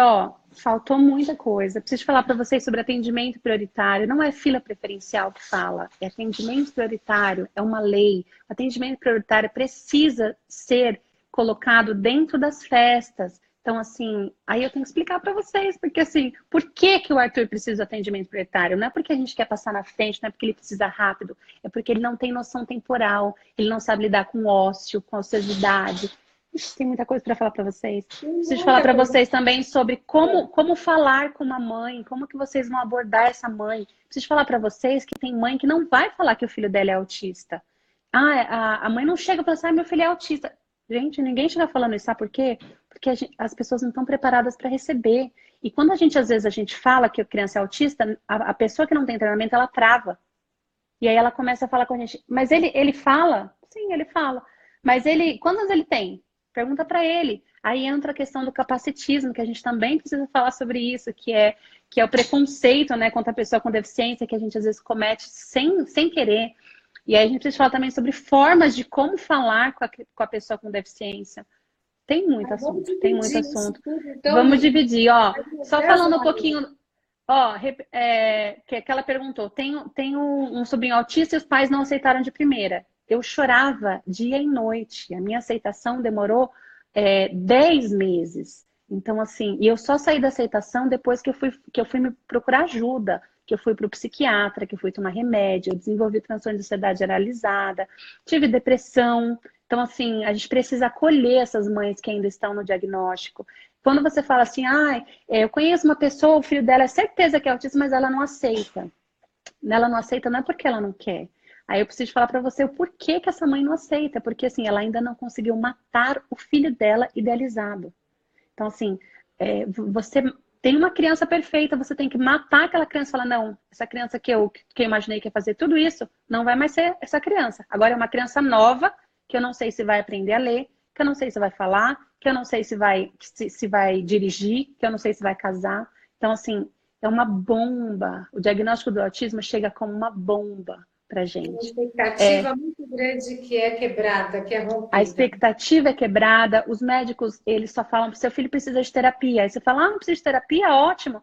faltou muita coisa. Preciso falar para vocês sobre atendimento prioritário. Não é fila preferencial que fala, é atendimento prioritário, é uma lei. O atendimento prioritário precisa ser colocado dentro das festas. Então, assim, aí eu tenho que explicar para vocês, porque assim, por que que o Arthur precisa de atendimento prioritário? Não é porque a gente quer passar na frente, não é porque ele precisa rápido, é porque ele não tem noção temporal, ele não sabe lidar com ócio, com ociosidade. Ixi, tem muita coisa para falar para vocês. Preciso falar para vocês também sobre como falar com uma mãe, como que vocês vão abordar essa mãe. Preciso falar para vocês que tem mãe que não vai falar que o filho dela é autista. A mãe não chega e fala assim, meu filho é autista. Gente, ninguém chega falando isso, sabe por quê? Porque as pessoas não estão preparadas para receber. E quando às vezes a gente fala que a criança é autista, a pessoa que não tem treinamento, ela trava. E aí ela começa a falar com a gente, mas ele fala? Sim, ele fala. Mas quantos anos ele tem? Pergunta para ele. Aí entra a questão do capacitismo, que a gente também precisa falar sobre isso, que é o preconceito, né, contra a pessoa com deficiência, que a gente às vezes comete sem querer. E aí a gente precisa falar também sobre formas de como falar com a pessoa com deficiência. Tem muito assunto, tem muito assunto. Então, vamos dividir, ó. Só falando um pouquinho, ó, que ela perguntou, tenho um sobrinho autista e os pais não aceitaram de primeira. Eu chorava dia e noite. A minha aceitação demorou 10 meses. Então, assim, e eu só saí da aceitação depois que eu fui me procurar ajuda, que eu fui para o psiquiatra, que eu fui tomar remédio, eu desenvolvi transtorno de ansiedade generalizada, tive depressão. Então, assim, a gente precisa acolher essas mães que ainda estão no diagnóstico. Quando você fala assim, eu conheço uma pessoa, o filho dela é certeza que é autista, mas ela não aceita. Ela não aceita não é porque ela não quer. Aí eu preciso falar para você o porquê que essa mãe não aceita. Porque, assim, ela ainda não conseguiu matar o filho dela idealizado. Então, assim, você tem uma criança perfeita, você tem que matar aquela criança e falar, não, essa criança que eu imaginei que ia fazer tudo isso, não vai mais ser essa criança. Agora é uma criança nova, que eu não sei se vai aprender a ler, que eu não sei se vai falar, que eu não sei se vai dirigir, que eu não sei se vai casar. Então, assim, é uma bomba. O diagnóstico do autismo chega como uma bomba pra gente. Uma expectativa muito grande que é quebrada, que é rompida. A expectativa é quebrada, os médicos, eles só falam que seu filho precisa de terapia. Aí você fala, não precisa de terapia? Ótimo.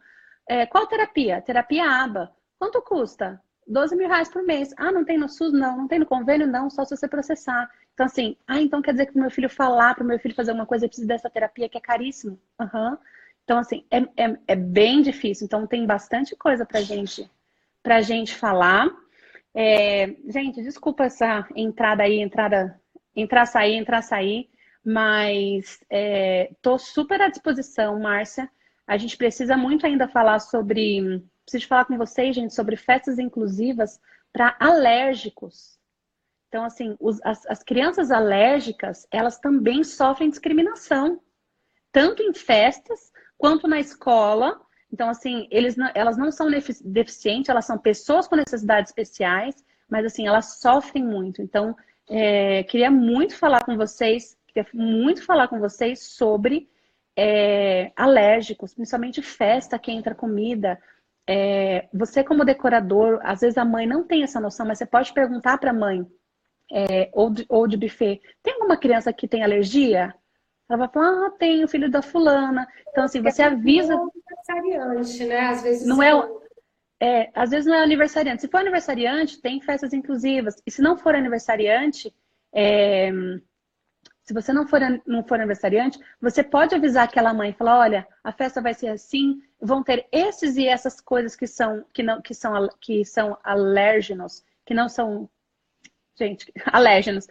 Qual terapia? Terapia ABA. Quanto custa? R$12.000 por mês. Não tem no SUS? Não. Não tem no convênio? Não, só se você processar. Então, assim, então quer dizer que pro meu filho falar, pro meu filho fazer alguma coisa, ele precisa dessa terapia que é caríssimo. Uhum. Então, assim, é bem difícil. Então, tem bastante coisa pra gente falar. Gente, desculpa essa entrada aí, entrar, sair, mas tô super à disposição, Márcia. A gente precisa muito ainda falar preciso falar com vocês, gente, sobre festas inclusivas para alérgicos. Então, assim, as crianças alérgicas, elas também sofrem discriminação, tanto em festas quanto na escola. Então, assim, elas não são deficientes, elas são pessoas com necessidades especiais, mas, assim, elas sofrem muito. Então, queria muito falar com vocês sobre alérgicos, principalmente festa que entra comida. Você, como decorador, às vezes a mãe não tem essa noção, mas você pode perguntar para a mãe, ou de buffet, tem alguma criança que tem alergia? Ela vai falar, tenho, filho da fulana. Então, assim, você avisa. Não é aniversariante, né? Às vezes não às vezes não é aniversariante. Se for aniversariante, tem festas inclusivas. E se não for aniversariante, se você não for aniversariante, você pode avisar aquela mãe, falar, olha, a festa vai ser assim, vão ter esses e essas coisas que são alérgenos, que não são, gente, alérgenos.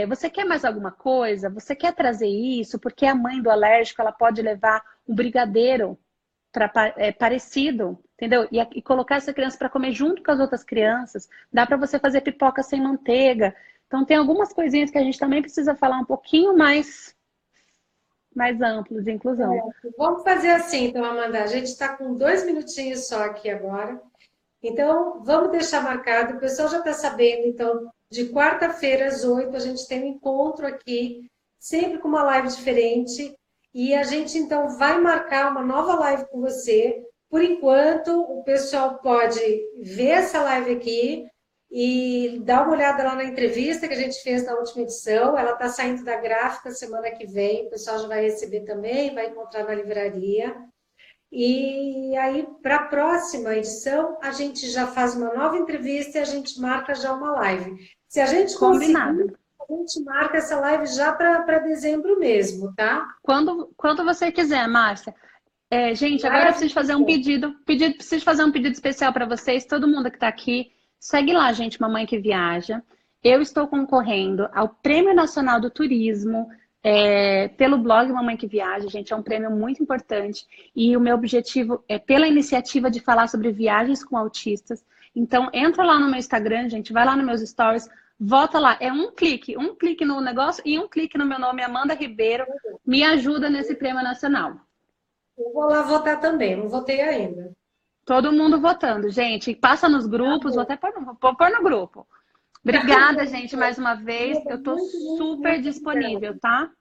Você quer mais alguma coisa? Você quer trazer isso? Porque a mãe do alérgico, ela pode levar um brigadeiro parecido, entendeu? E colocar essa criança para comer junto com as outras crianças. Dá para você fazer pipoca sem manteiga. Então, tem algumas coisinhas que a gente também precisa falar um pouquinho mais amplo de inclusão. Vamos fazer assim, então, Amanda. A gente está com 2 minutinhos só aqui agora. Então, vamos deixar marcado. O pessoal já está sabendo, então, de quarta-feira às 8, a gente tem um encontro aqui, sempre com uma live diferente. E a gente, então, vai marcar uma nova live com você. Por enquanto, o pessoal pode ver essa live aqui e dar uma olhada lá na entrevista que a gente fez na última edição. Ela está saindo da gráfica semana que vem. O pessoal já vai receber também, vai encontrar na livraria. E aí, para a próxima edição, a gente já faz uma nova entrevista e a gente marca já uma live. Se a gente conseguir, Combinado. a gente marca essa live já para dezembro mesmo, tá? Quando você quiser, Márcia. Gente, agora eu preciso fazer Maravilha. preciso fazer um pedido especial para vocês, todo mundo que está aqui. Segue lá, gente, Mamãe que Viaja. Eu estou concorrendo ao Prêmio Nacional do Turismo, pelo blog Mamãe que Viaja, gente, é um prêmio muito importante. E o meu objetivo é pela iniciativa de falar sobre viagens com autistas. Então, entra lá no meu Instagram, gente, vai lá nos meus stories, vota lá. É um clique no negócio e um clique no meu nome, Amanda Ribeiro. Me ajuda nesse prêmio nacional. Eu vou lá votar também, não votei ainda. Todo mundo votando, gente. Passa nos Tá grupos, vou bom. até pôr no grupo. Tá Obrigada, bom, gente, então. mais uma vez. Eu tô Muito, muito, super muito obrigada. disponível, tá? Tá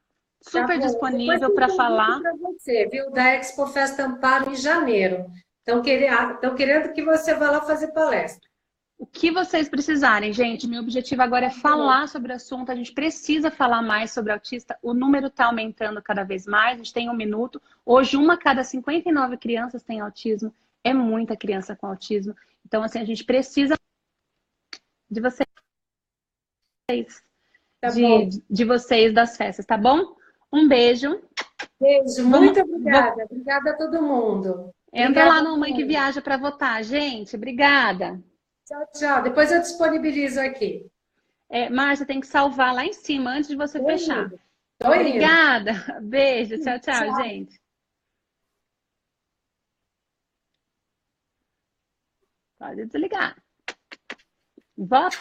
Super bom. Depois disponível tem um para convite falar. para você, viu? Da Expo Festa Amparo em janeiro. Estão querendo que você vá lá fazer palestra. O que vocês precisarem, gente. Meu objetivo agora é Tá bom. falar sobre o assunto. A gente precisa falar mais sobre autista. O número está aumentando cada vez mais. A gente tem 1 minuto. Hoje, uma a cada 59 crianças tem autismo. É muita criança com autismo. Então, assim, a gente precisa de vocês. Tá bom. De vocês das festas, tá bom? Um beijo. Beijo, Vamos, muito obrigada. Obrigada a todo mundo. entra lá Obrigada no Mãe que mesmo. Viaja para votar, gente. Obrigada. Tchau, tchau. Depois eu disponibilizo aqui. Márcia, tem que salvar lá em cima antes de você Tô fechar. indo. Tô indo. Obrigada. Beijo. Tchau, tchau, Tchau. gente. Pode desligar. Vota.